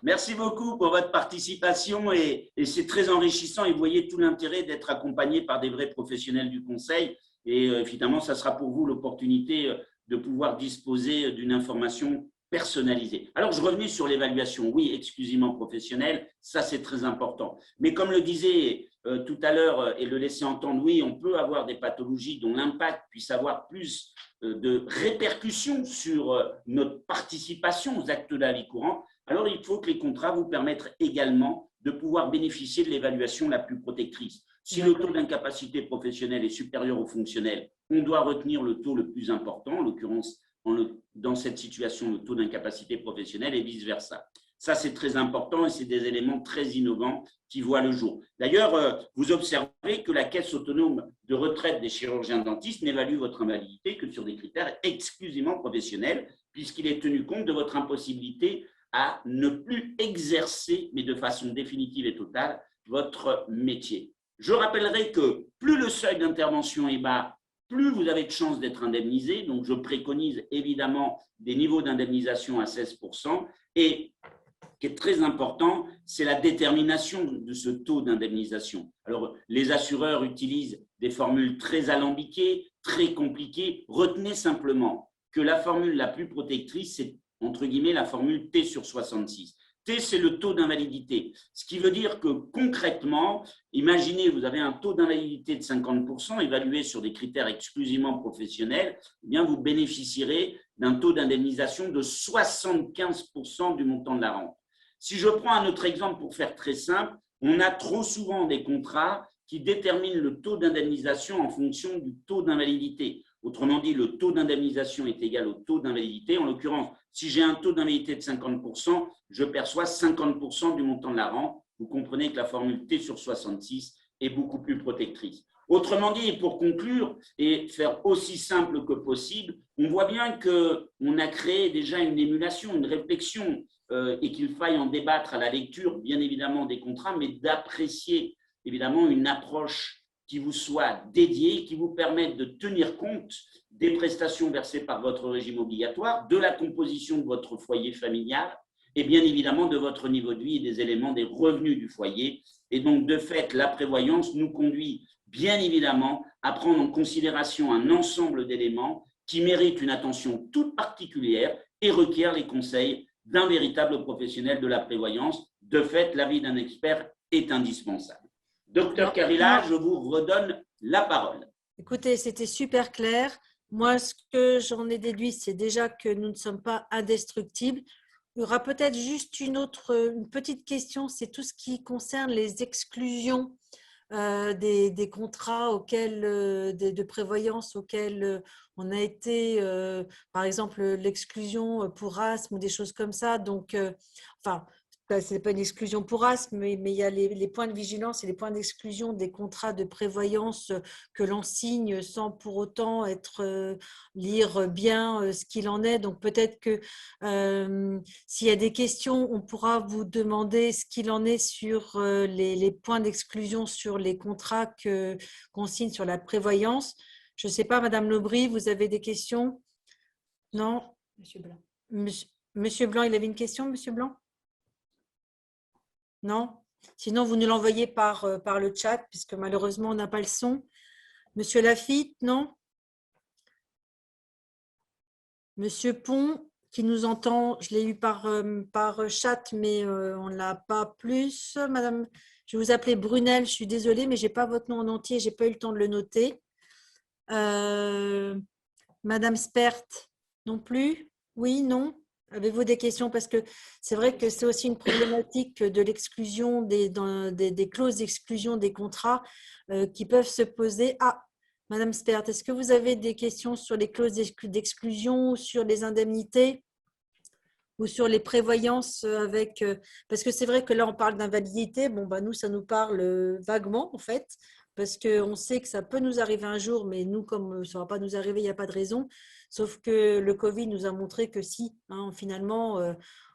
Merci beaucoup pour votre participation et c'est très enrichissant et vous voyez tout l'intérêt d'être accompagné par des vrais professionnels du conseil et évidemment, ça sera pour vous l'opportunité de pouvoir disposer d'une information personnalisée. Alors, je revenais sur l'évaluation. Oui, exclusivement professionnelle, ça c'est très important. Mais comme le disait tout à l'heure et le laisser entendre, oui, on peut avoir des pathologies dont l'impact puisse avoir plus de répercussions sur notre participation aux actes de la vie courante. Alors, il faut que les contrats vous permettent également de pouvoir bénéficier de l'évaluation la plus protectrice. Si le taux d'incapacité professionnelle est supérieur au fonctionnel, on doit retenir le taux le plus important, en l'occurrence, dans cette situation, le taux d'incapacité professionnelle et vice-versa. Ça, c'est très important et c'est des éléments très innovants qui voient le jour. D'ailleurs, vous observez que la caisse autonome de retraite des chirurgiens dentistes n'évalue votre invalidité que sur des critères exclusivement professionnels, puisqu'il est tenu compte de votre impossibilité à ne plus exercer, mais de façon définitive et totale, votre métier. Je rappellerai que plus le seuil d'intervention est bas, plus vous avez de chances d'être indemnisé. Donc, je préconise évidemment des niveaux d'indemnisation à 16%. Et ce qui est très important, c'est la détermination de ce taux d'indemnisation. Alors, les assureurs utilisent des formules très alambiquées, très compliquées. Retenez simplement que la formule la plus protectrice, c'est entre guillemets la formule T sur 66. T, c'est le taux d'invalidité. Ce qui veut dire que concrètement, imaginez, vous avez un taux d'invalidité de 50% évalué sur des critères exclusivement professionnels, eh bien vous bénéficierez d'un taux d'indemnisation de 75% du montant de la rente. Si je prends un autre exemple pour faire très simple, on a trop souvent des contrats qui déterminent le taux d'indemnisation en fonction du taux d'invalidité. Autrement dit, le taux d'indemnisation est égal au taux d'invalidité. En l'occurrence, si j'ai un taux d'invalidité de 50%, je perçois 50% du montant de la rente. Vous comprenez que la formule T sur 66 est beaucoup plus protectrice. Autrement dit, pour conclure et faire aussi simple que possible, on voit bien qu'on a créé déjà une émulation, une réflexion et qu'il faille en débattre à la lecture, bien évidemment, des contrats, mais d'apprécier évidemment une approche qui vous soit dédiée, qui vous permette de tenir compte des prestations versées par votre régime obligatoire, de la composition de votre foyer familial et bien évidemment de votre niveau de vie et des éléments des revenus du foyer. Et donc, de fait, la prévoyance nous conduit bien évidemment à prendre en considération un ensemble d'éléments qui méritent une attention toute particulière et requièrent les conseils d'un véritable professionnel de la prévoyance. De fait, l'avis d'un expert est indispensable. Docteur Carilla, je vous redonne la parole. Écoutez, c'était super clair. Moi, ce que j'en ai déduit, c'est déjà que nous ne sommes pas indestructibles. Il y aura peut-être juste une petite question, c'est tout ce qui concerne les exclusions des contrats auxquels, de prévoyance auxquels on a été, par exemple, l'exclusion pour asthme ou des choses comme ça. Donc, enfin, ce n'est pas une exclusion pour asthme, mais il y a les points de vigilance et les points d'exclusion des contrats de prévoyance que l'on signe sans pour autant lire bien ce qu'il en est. Donc peut-être que s'il y a des questions, on pourra vous demander ce qu'il en est sur les points d'exclusion sur les contrats qu'on signe sur la prévoyance. Je ne sais pas, Madame Lobry, vous avez des questions? Non? Monsieur Blanc. Monsieur Blanc, il avait une question, Monsieur Blanc? Non? Sinon, vous nous l'envoyez par le chat, puisque malheureusement, on n'a pas le son. Monsieur Lafitte, non? Monsieur Pont, qui nous entend, je l'ai eu par chat, mais on ne l'a pas plus. Madame, je vais vous appeler Brunel, je suis désolée, mais je n'ai pas votre nom en entier, je n'ai pas eu le temps de le noter. Madame Spert, non plus? Oui, non? Avez-vous des questions? Parce que c'est vrai que c'est aussi une problématique de l'exclusion des clauses d'exclusion des contrats qui peuvent se poser. Ah, Madame Spert, est-ce que vous avez des questions sur les clauses d'exclusion, sur les indemnités ou sur les prévoyances avec… Parce que c'est vrai que là, on parle d'invalidité. Bon, bah, nous, ça nous parle vaguement, en fait, parce qu'on sait que ça peut nous arriver un jour, mais nous, comme ça ne va pas nous arriver, il n'y a pas de raison. Sauf que le Covid nous a montré que si, hein, finalement,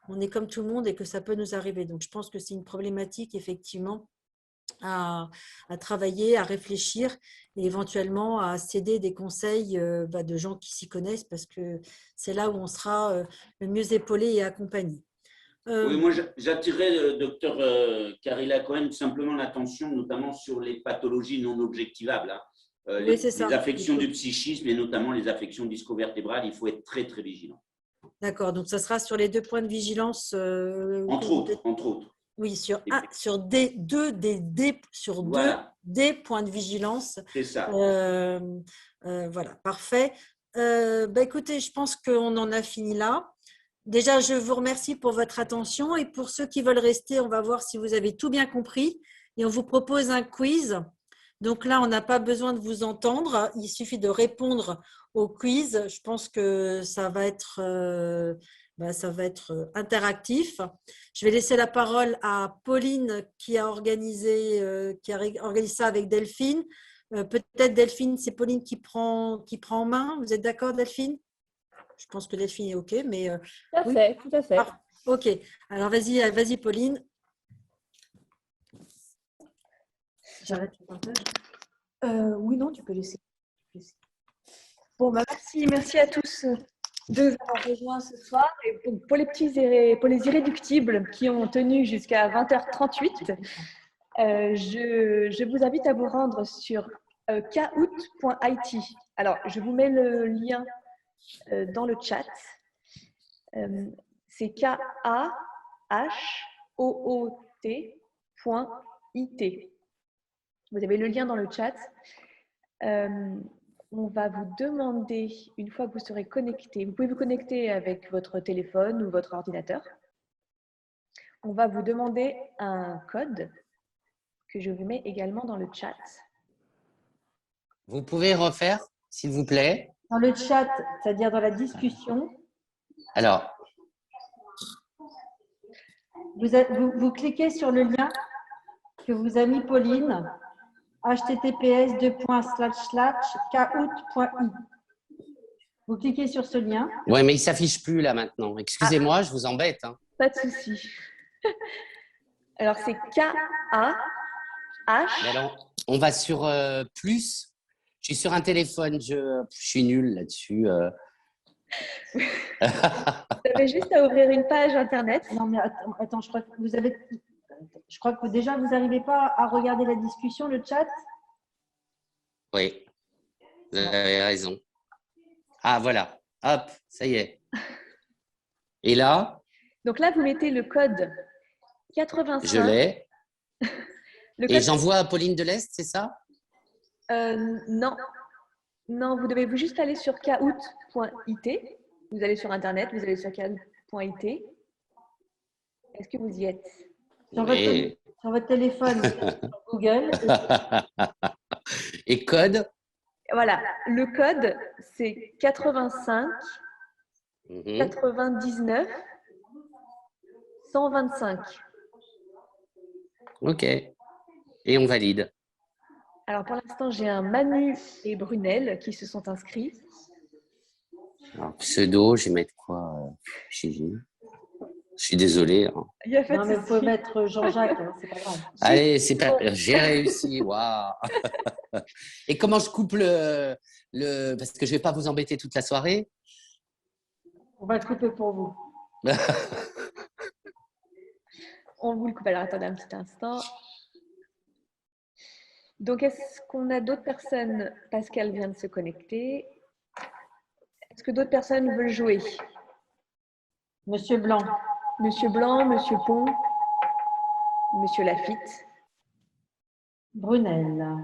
on est comme tout le monde et que ça peut nous arriver. Donc, je pense que c'est une problématique, effectivement, à travailler, à réfléchir et éventuellement à céder des conseils de gens qui s'y connaissent parce que c'est là où on sera le mieux épaulé et accompagné. Oui, moi, j'attirerais, docteur Carilla Cohen, simplement l'attention, notamment sur les pathologies non objectivables. Hein. Les affections du psychisme et notamment les affections disco-vertébrales, il faut être très, très vigilant. D'accord, donc ça sera sur les 2 points de vigilance. Entre autres. Oui, sur des points de vigilance. C'est ça. Voilà, parfait. Écoutez, je pense qu'on en a fini là. Déjà, je vous remercie pour votre attention et pour ceux qui veulent rester, on va voir si vous avez tout bien compris et on vous propose un quiz. Donc là, on n'a pas besoin de vous entendre, il suffit de répondre au quiz. Je pense que ça va être Ben, ça va être interactif. Je vais laisser la parole à Pauline qui a organisé ça avec Delphine. Peut-être Delphine, c'est Pauline qui prend en main. Vous êtes d'accord, Delphine? Je pense que Delphine est OK, mais Tout à oui. fait, tout à fait. Ah, OK. Alors, vas-y, Pauline. J'arrête le partage. Oui, non, tu peux laisser. Bon, bah, merci à tous de nous avoir rejoints ce soir. Et pour les irréductibles qui ont tenu jusqu'à 20h38, je vous invite à vous rendre sur kahoot.it. Alors, je vous mets le lien dans le chat. C'est kahoot.it. Vous avez le lien dans le chat. On va vous demander, une fois que vous serez connecté, vous pouvez vous connecter avec votre téléphone ou votre ordinateur. On va vous demander un code que je vous mets également dans le chat. Vous pouvez refaire, s'il vous plaît? Dans le chat, c'est-à-dire dans la discussion. Alors, vous cliquez sur le lien que vous a mis Pauline, https://kahoot.i. Vous cliquez sur ce lien. ouais, mais il ne s'affiche plus là maintenant. Excusez-moi, je vous embête. Hein. Pas de souci. Alors, c'est K-A-H. Alors, on va sur plus. Je suis sur un téléphone, je suis nul là-dessus. Vous avez juste à ouvrir une page internet. Non, mais attends, je crois que déjà vous n'arrivez pas à regarder la discussion, le chat. Oui, vous avez raison. Ah, voilà. Hop, ça y est. Et là, Donc là, vous mettez le code 85. je l'ai. Le Et code... j'envoie à Pauline Delest, c'est ça? Non. Non, vous devez juste aller sur kahoot.it. Vous allez sur Internet, vous allez sur kahoot.it. Est-ce que vous y êtes? Sur votre téléphone, sur Google. Et code? Voilà, le code, c'est 85 99 125. OK. Et on valide. Alors, pour l'instant, j'ai un Manu et Brunel qui se sont inscrits. Alors, pseudo, je vais mettre quoi? Gigi. Je suis désolé. Hein. Il y a pas de Non, mais vous souci. pouvez mettre Jean-Jacques, hein, c'est pas grave. Allez, c'est pas... j'ai réussi. Waouh. Et comment je coupe le... Parce que je ne vais pas vous embêter toute la soirée. On va le couper pour vous. On vous le coupe. Alors, attendez un petit instant. Donc, est-ce qu'on a d'autres personnes? Pascal vient de se connecter. Est-ce que d'autres personnes veulent jouer? Monsieur Blanc. Monsieur Blanc, Monsieur Pont, Monsieur Lafitte. Brunel.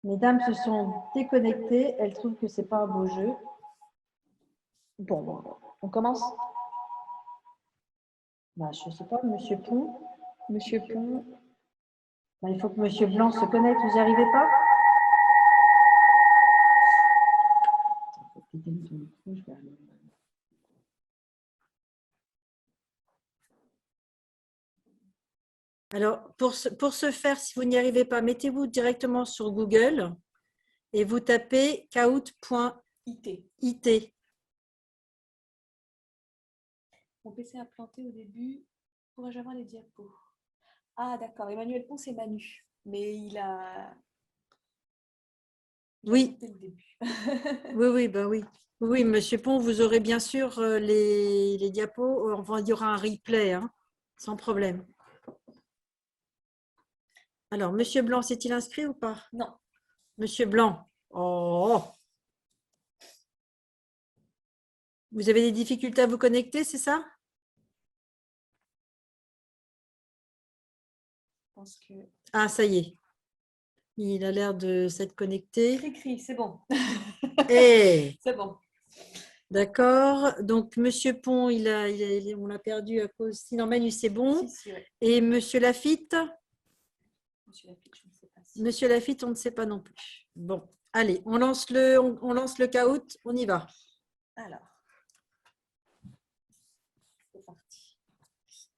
Les dames se sont déconnectées. Elles trouvent que ce n'est pas un beau jeu. Bon, on commence? Bah, je ne sais pas, Monsieur Pont. Monsieur Pont. Bah, il faut que Monsieur Blanc se connecte. Vous n'y arrivez pas? Alors, pour ce faire, si vous n'y arrivez pas, mettez-vous directement sur Google et vous tapez kahoot.it. Mon PC a planté au début. Pourrais-je avoir les diapos? Ah, d'accord. Emmanuel Pont, c'est Manu. Mais il a... Oui. Dès le début. Oui, bah oui. Oui, Monsieur Pont, vous aurez bien sûr les diapos. Enfin, il y aura un replay, hein, sans problème. Alors, Monsieur Blanc, s'est-il inscrit ou pas? Non. Monsieur Blanc. Oh. Vous avez des difficultés à vous connecter, c'est ça? Je pense que... Ah, ça y est. Il a l'air de s'être connecté. Cri-cri, c'est bon. Hey. C'est bon. D'accord. Donc, Monsieur Pont, on l'a perdu à cause... Sinon, Manu, c'est bon. Si, ouais. Et Monsieur Lafitte? Monsieur Lafitte, je ne sais pas. Si... Monsieur Lafitte, on ne sait pas non plus. Bon, allez, on lance le Kahoot, on y va. Alors,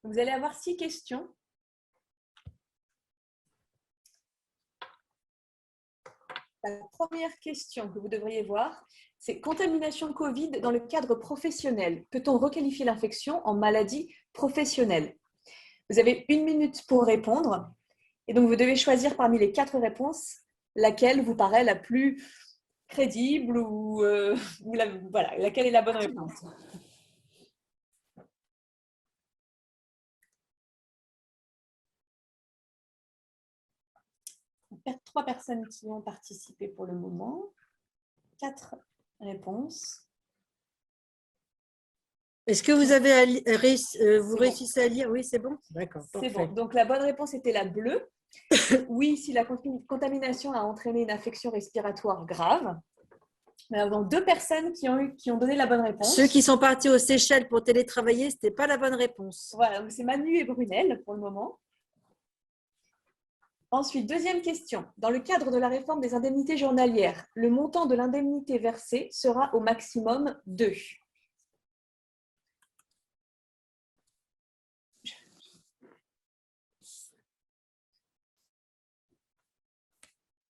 Vous allez avoir 6 questions. La première question que vous devriez voir, c'est contamination Covid dans le cadre professionnel. Peut-on requalifier l'infection en maladie professionnelle? Vous avez 1 minute pour répondre. Et donc, vous devez choisir parmi les 4 réponses laquelle vous paraît la plus crédible ou voilà, laquelle est la bonne réponse. Il y a 3 personnes qui ont participé pour le moment. 4 réponses. Est-ce que vous avez vous réussissez à lire? Oui, c'est bon. D'accord. C'est bon. Donc, la bonne réponse était la bleue. Oui, si la contamination a entraîné une infection respiratoire grave. Nous avons 2 personnes qui ont donné la bonne réponse. Ceux qui sont partis aux Seychelles pour télétravailler, ce n'était pas la bonne réponse. Voilà, c'est Manu et Brunel pour le moment. Ensuite, deuxième question. Dans le cadre de la réforme des indemnités journalières, le montant de l'indemnité versée sera au maximum 2.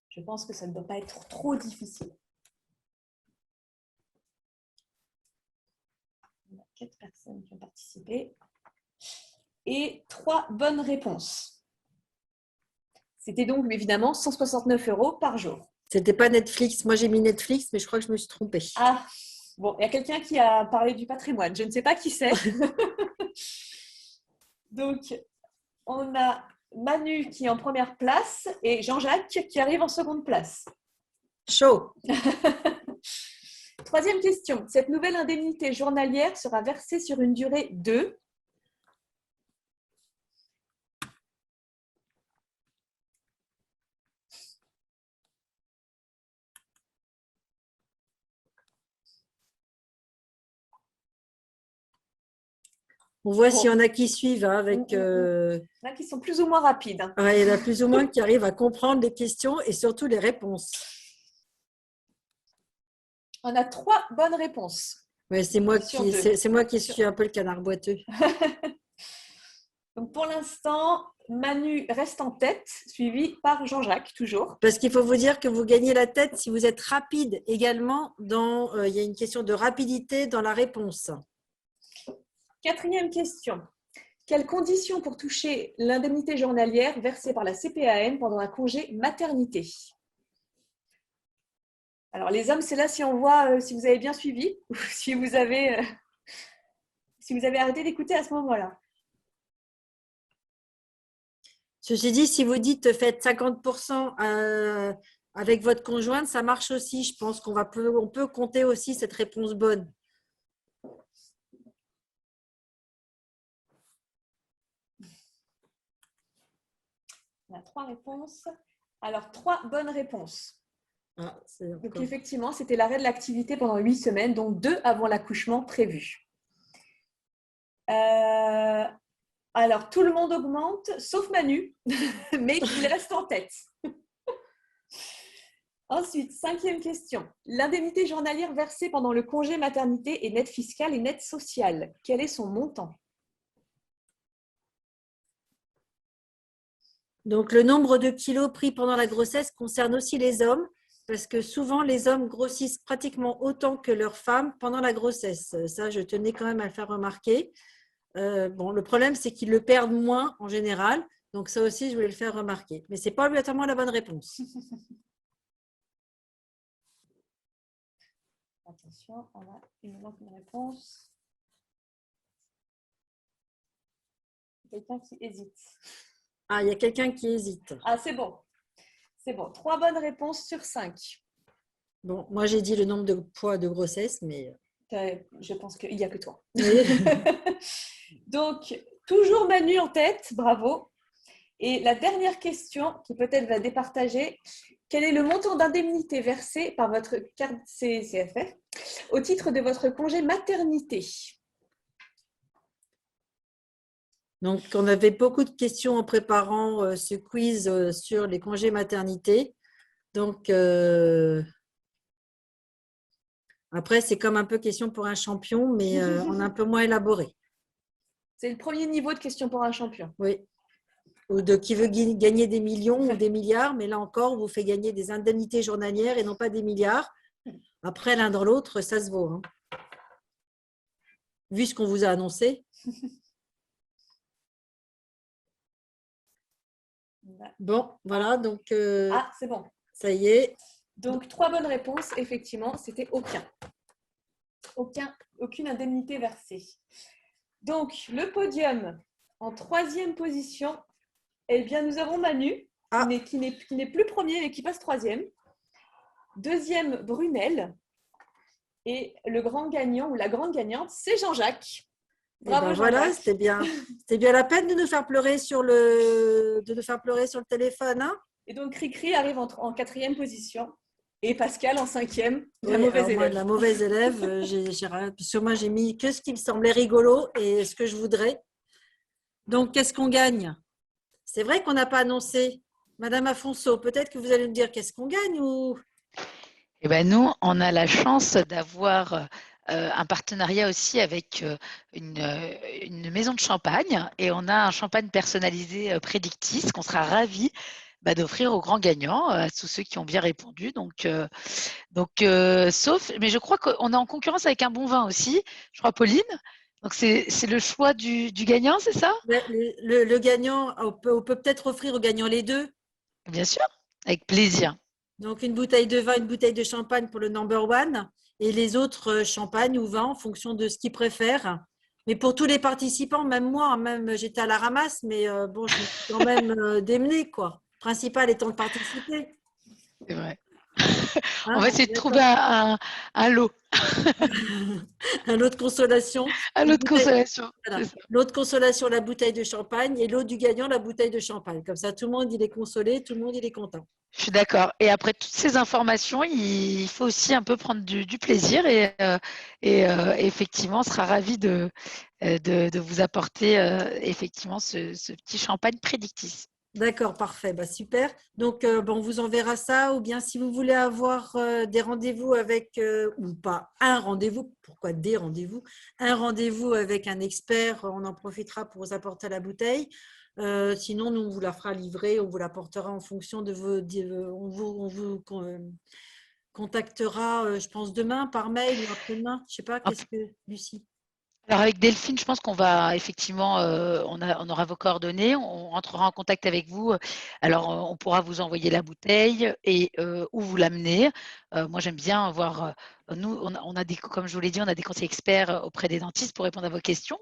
Je pense que ça ne doit pas être trop difficile. Il y a 4 personnes qui ont participé. Et 3 bonnes réponses. C'était donc évidemment 169 € par jour. C'était pas Netflix. Moi, j'ai mis Netflix, mais je crois que je me suis trompée. Ah, bon, il y a quelqu'un qui a parlé du patrimoine. Je ne sais pas qui c'est. Donc, on a Manu qui est en première place et Jean-Jacques qui arrive en seconde place. Chaud. Troisième question. Cette nouvelle indemnité journalière sera versée sur une durée de… On voit s'il y en a qui suivent avec. Il y en a qui sont plus ou moins rapides. Ouais, il y en a plus ou moins qui arrivent à comprendre les questions et surtout les réponses. On a 3 bonnes réponses. Ouais, c'est moi qui suis un peu le canard boiteux. Donc pour l'instant, Manu reste en tête, suivi par Jean-Jacques, toujours. Parce qu'il faut vous dire que vous gagnez la tête si vous êtes rapide également. Il y a une question de rapidité dans la réponse. Quatrième question. Quelles conditions pour toucher l'indemnité journalière versée par la CPAM pendant un congé maternité? Alors les hommes, c'est là si on voit si vous avez bien suivi ou si vous avez arrêté d'écouter à ce moment-là. Ceci dit, si vous dites faites 50% avec votre conjointe, ça marche aussi. Je pense on peut compter aussi cette réponse bonne. On a 3 réponses. Alors 3 bonnes réponses. Ah, donc effectivement, c'était l'arrêt de l'activité pendant 8 semaines, dont 2 avant l'accouchement prévu. Alors, tout le monde augmente, sauf Manu, mais il reste en tête. Ensuite, 5e question. L'indemnité journalière versée pendant le congé maternité est nette fiscale et nette sociale. Quel est son montant? Donc, le nombre de kilos pris pendant la grossesse concerne aussi les hommes, parce que souvent, les hommes grossissent pratiquement autant que leurs femmes pendant la grossesse. Ça, je tenais quand même à le faire remarquer. Le problème, c'est qu'ils le perdent moins en général. Donc, ça aussi, je voulais le faire remarquer. Mais ce n'est pas obligatoirement la bonne réponse. Attention, on a une réponse. Quelqu'un qui hésite. Ah, il y a quelqu'un qui hésite. Ah, c'est bon. C'est bon. 3 bonnes réponses sur 5. Bon, moi, j'ai dit le nombre de poids de grossesse, mais… Je pense qu'il n'y a que toi. Oui. Donc, toujours Manu en tête, bravo. Et la dernière question, qui peut-être va départager, quel est le montant d'indemnité versé par votre carte CFF au titre de votre congé maternité? Donc, on avait beaucoup de questions en préparant ce quiz sur les congés maternité. Donc, après, c'est comme un peu question pour un champion, mais on a un peu moins élaboré. C'est le premier niveau de question pour un champion. Oui. Ou de qui veut gagner des millions ou des milliards, mais là encore, on vous fait gagner des indemnités journalières et non pas des milliards. Après, l'un dans l'autre, ça se vaut. Hein. Vu ce qu'on vous a annoncé. Bon, voilà, donc Ah, c'est bon. ça y est. Donc, 3 bonnes réponses, effectivement, c'était aucun. Aucune indemnité versée. Donc, le podium en 3e position, eh bien, nous avons Manu, qui n'est plus premier, mais qui passe 3e. 2e, Brunel. Et le grand gagnant ou la grande gagnante, c'est Jean-Jacques. Bravo, Jean-Jacques. Voilà, c'était bien la peine de nous faire pleurer sur le téléphone. Hein. Et donc, Cricri arrive en 4e position. Et Pascal en 5e, la mauvaise élève. Moi, la mauvaise élève, parce que moi, j'ai mis que ce qui me semblait rigolo et ce que je voudrais. Donc, qu'est-ce qu'on gagne? C'est vrai qu'on n'a pas annoncé. Madame Afonso, peut-être que vous allez me dire qu'est-ce qu'on gagne ou… Eh ben, nous, on a la chance d'avoir un partenariat aussi avec une maison de champagne et on a un champagne personnalisé Prédictis qu'on sera ravis d'offrir aux grands gagnants, à tous ceux qui ont bien répondu. Donc, sauf, mais je crois qu'on est en concurrence avec un bon vin aussi, je crois, Pauline. Donc, c'est le choix du gagnant, c'est ça? Le gagnant, on peut peut-être offrir au gagnant les deux. Bien sûr, avec plaisir. Donc, une bouteille de vin, une bouteille de champagne pour le number one et les autres champagne ou vin en fonction de ce qu'ils préfèrent. Mais pour tous les participants, même moi, j'étais à la ramasse, mais bon, je me suis quand même démenée, quoi. Le principal étant de participer. C'est vrai. On va essayer de trouver un lot. Un lot de consolation. Un lot de consolation. Voilà. Lot de consolation, la bouteille de champagne et l'eau du gagnant, la bouteille de champagne. Comme ça, tout le monde, il est consolé, tout le monde, il est content. Je suis d'accord. Et après toutes ces informations, il faut aussi un peu prendre du plaisir et effectivement, on sera ravis de vous apporter effectivement ce petit champagne Prédictis. D'accord, parfait, super. Donc, on vous enverra ça ou bien si vous voulez avoir des rendez-vous avec, ou pas un rendez-vous, pourquoi des rendez-vous? Un rendez-vous avec un expert, on en profitera pour vous apporter la bouteille. Sinon, nous, on vous la fera livrer, on vous l'apportera en fonction de vos… On vous contactera, je pense, demain par mail ou après-demain. Je ne sais pas, qu'est-ce que… Lucie? Alors avec Delphine, je pense qu'on va effectivement, on aura vos coordonnées, on rentrera en contact avec vous. Alors on pourra vous envoyer la bouteille et où vous l'amener. Moi j'aime bien voir, nous on a des, comme je vous l'ai dit, on a des conseils experts auprès des dentistes pour répondre à vos questions.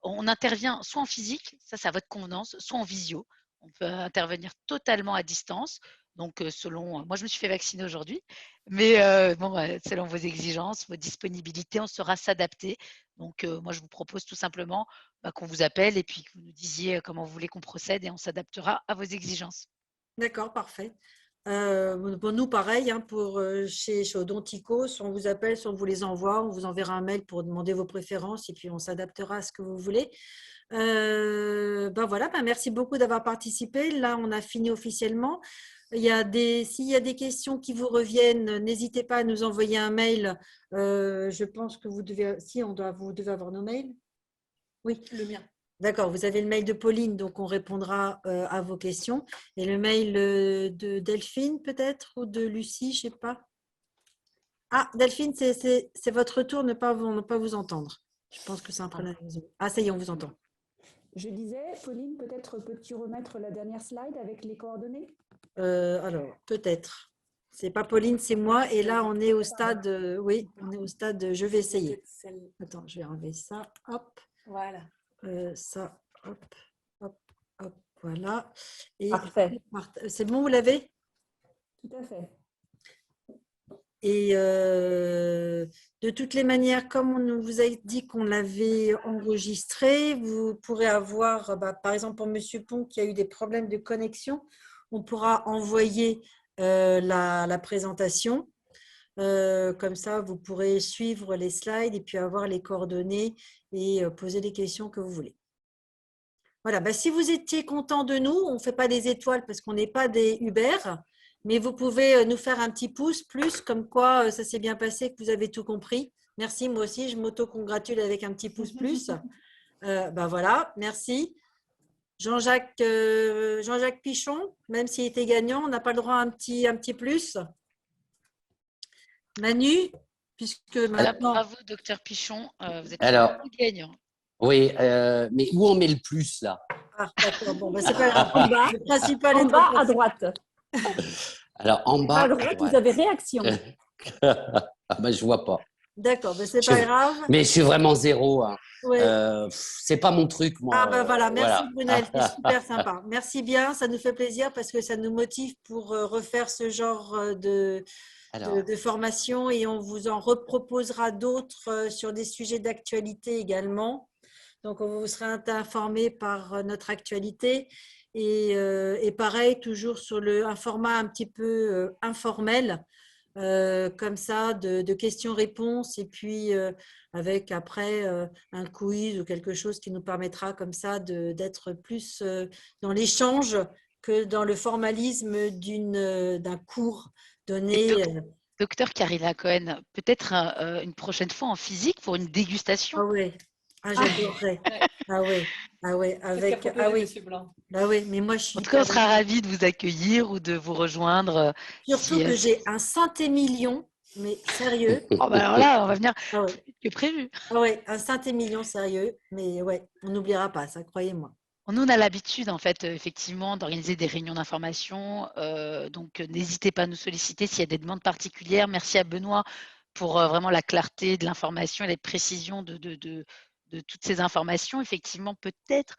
On intervient soit en physique, ça c'est à votre convenance, soit en visio. On peut intervenir totalement à distance. Donc, selon, moi, je me suis fait vacciner aujourd'hui, mais selon vos exigences, vos disponibilités, on saura s'adapter. Donc, moi, je vous propose tout simplement qu'on vous appelle et puis que vous nous disiez comment vous voulez qu'on procède et on s'adaptera à vos exigences. D'accord, parfait. Nous, pareil, hein, pour chez Odontico, soit on vous appelle, soit on vous les envoie, on vous enverra un mail pour demander vos préférences et puis on s'adaptera à ce que vous voulez. Voilà, merci beaucoup d'avoir participé. Là, on a fini officiellement. S'il y a des questions qui vous reviennent, n'hésitez pas à nous envoyer un mail. Je pense que vous devez, vous devez avoir nos mails. Oui, le mien. D'accord, vous avez le mail de Pauline, donc on répondra à vos questions. Et le mail de Delphine peut-être ou de Lucie, je ne sais pas. Ah, Delphine, c'est votre tour, ne pas vous entendre. Je pense que c'est un problème. Ah, ça y est, on vous entend. Je disais, Pauline, peut-être peux-tu remettre la dernière slide avec les coordonnées? Alors, peut-être. C'est pas Pauline, c'est moi. Et là, on est au stade, oui, on est au stade, je vais essayer. Attends, je vais enlever ça. Hop. Voilà. Ça, hop, hop, hop, voilà. Et parfait. C'est bon, vous l'avez? Tout à fait. Et de toutes les manières, comme on vous a dit qu'on l'avait enregistré, vous pourrez avoir, par exemple pour M. Pont qui a eu des problèmes de connexion, on pourra envoyer la présentation. Comme ça, vous pourrez suivre les slides et puis avoir les coordonnées et poser les questions que vous voulez. Voilà, si vous étiez content de nous, on ne fait pas des étoiles parce qu'on n'est pas des Uber, mais vous pouvez nous faire un petit pouce plus, comme quoi ça s'est bien passé, que vous avez tout compris. Merci, moi aussi, je m'auto-congratule avec un petit pouce plus. Ben voilà, merci. Jean-Jacques Pichon, même s'il était gagnant, on n'a pas le droit à un petit plus. Manu, puisque maintenant… Bravo, docteur Pichon, vous êtes Alors, le gagnant. oui, mais où on met le plus là? Ah, d'accord, bon, ben, c'est pas grave. En bas, Le principal en est bas à passé. droite. Alors, en bas À droite, vous avez réaction. Ah ben, je vois pas. D'accord, ben, c'est pas grave. Mais je suis vraiment zéro. Hein. Oui. C'est pas mon truc, moi. Ah ben voilà, merci voilà. Brunel, c'est super sympa. Merci bien, ça nous fait plaisir parce que ça nous motive pour refaire ce genre Alors, de formation et on vous en reproposera d'autres sur des sujets d'actualité également. Donc, on vous sera informé par notre actualité et pareil, toujours sur un format un petit peu informel, comme ça, de questions-réponses et puis avec après un quiz ou quelque chose qui nous permettra comme ça d'être plus dans l'échange que dans le formalisme d'un cours donné. Docteur Carilla Cohen, peut-être une prochaine fois en physique pour une dégustation. Ah oui, j'adorerais. Ah oui, ah oui, avec ah oui, bah oui, mais moi je suis En tout cas, on hyper sera ravis de vous accueillir ou de vous rejoindre. surtout que j'ai un Saint-Émilion, mais sérieux. Oh, bah alors là, on va venir Ah plus ouais, vite que prévu. ah ouais, un Saint-Émilion sérieux, mais ouais, on n'oubliera pas ça, croyez-moi. Nous, on a l'habitude, en fait, effectivement, d'organiser des réunions d'information. Donc, n'hésitez pas à nous solliciter s'il y a des demandes particulières. Merci à Benoît pour vraiment la clarté de l'information et les précisions de toutes ces informations. Effectivement, peut-être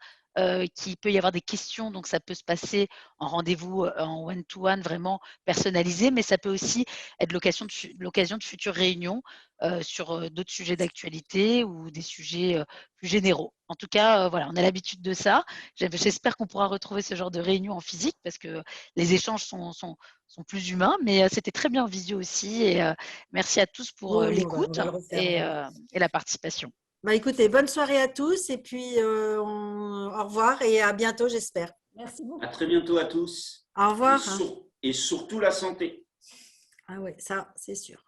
qu'il peut y avoir des questions, donc ça peut se passer en rendez-vous en one-to-one vraiment personnalisé, mais ça peut aussi être l'occasion de futures réunions sur d'autres sujets d'actualité ou des sujets plus généraux. En tout cas, voilà, on a l'habitude de ça. J'espère qu'on pourra retrouver ce genre de réunion en physique parce que les échanges sont plus humains, mais c'était très bien en visio aussi. Et merci à tous pour Oui, on l'écoute va le refaire. et la participation. Bah écoutez, bonne soirée à tous et puis au revoir et à bientôt, j'espère. Merci beaucoup. À très bientôt à tous. Au revoir. Et surtout la santé. Ah oui, ça, c'est sûr.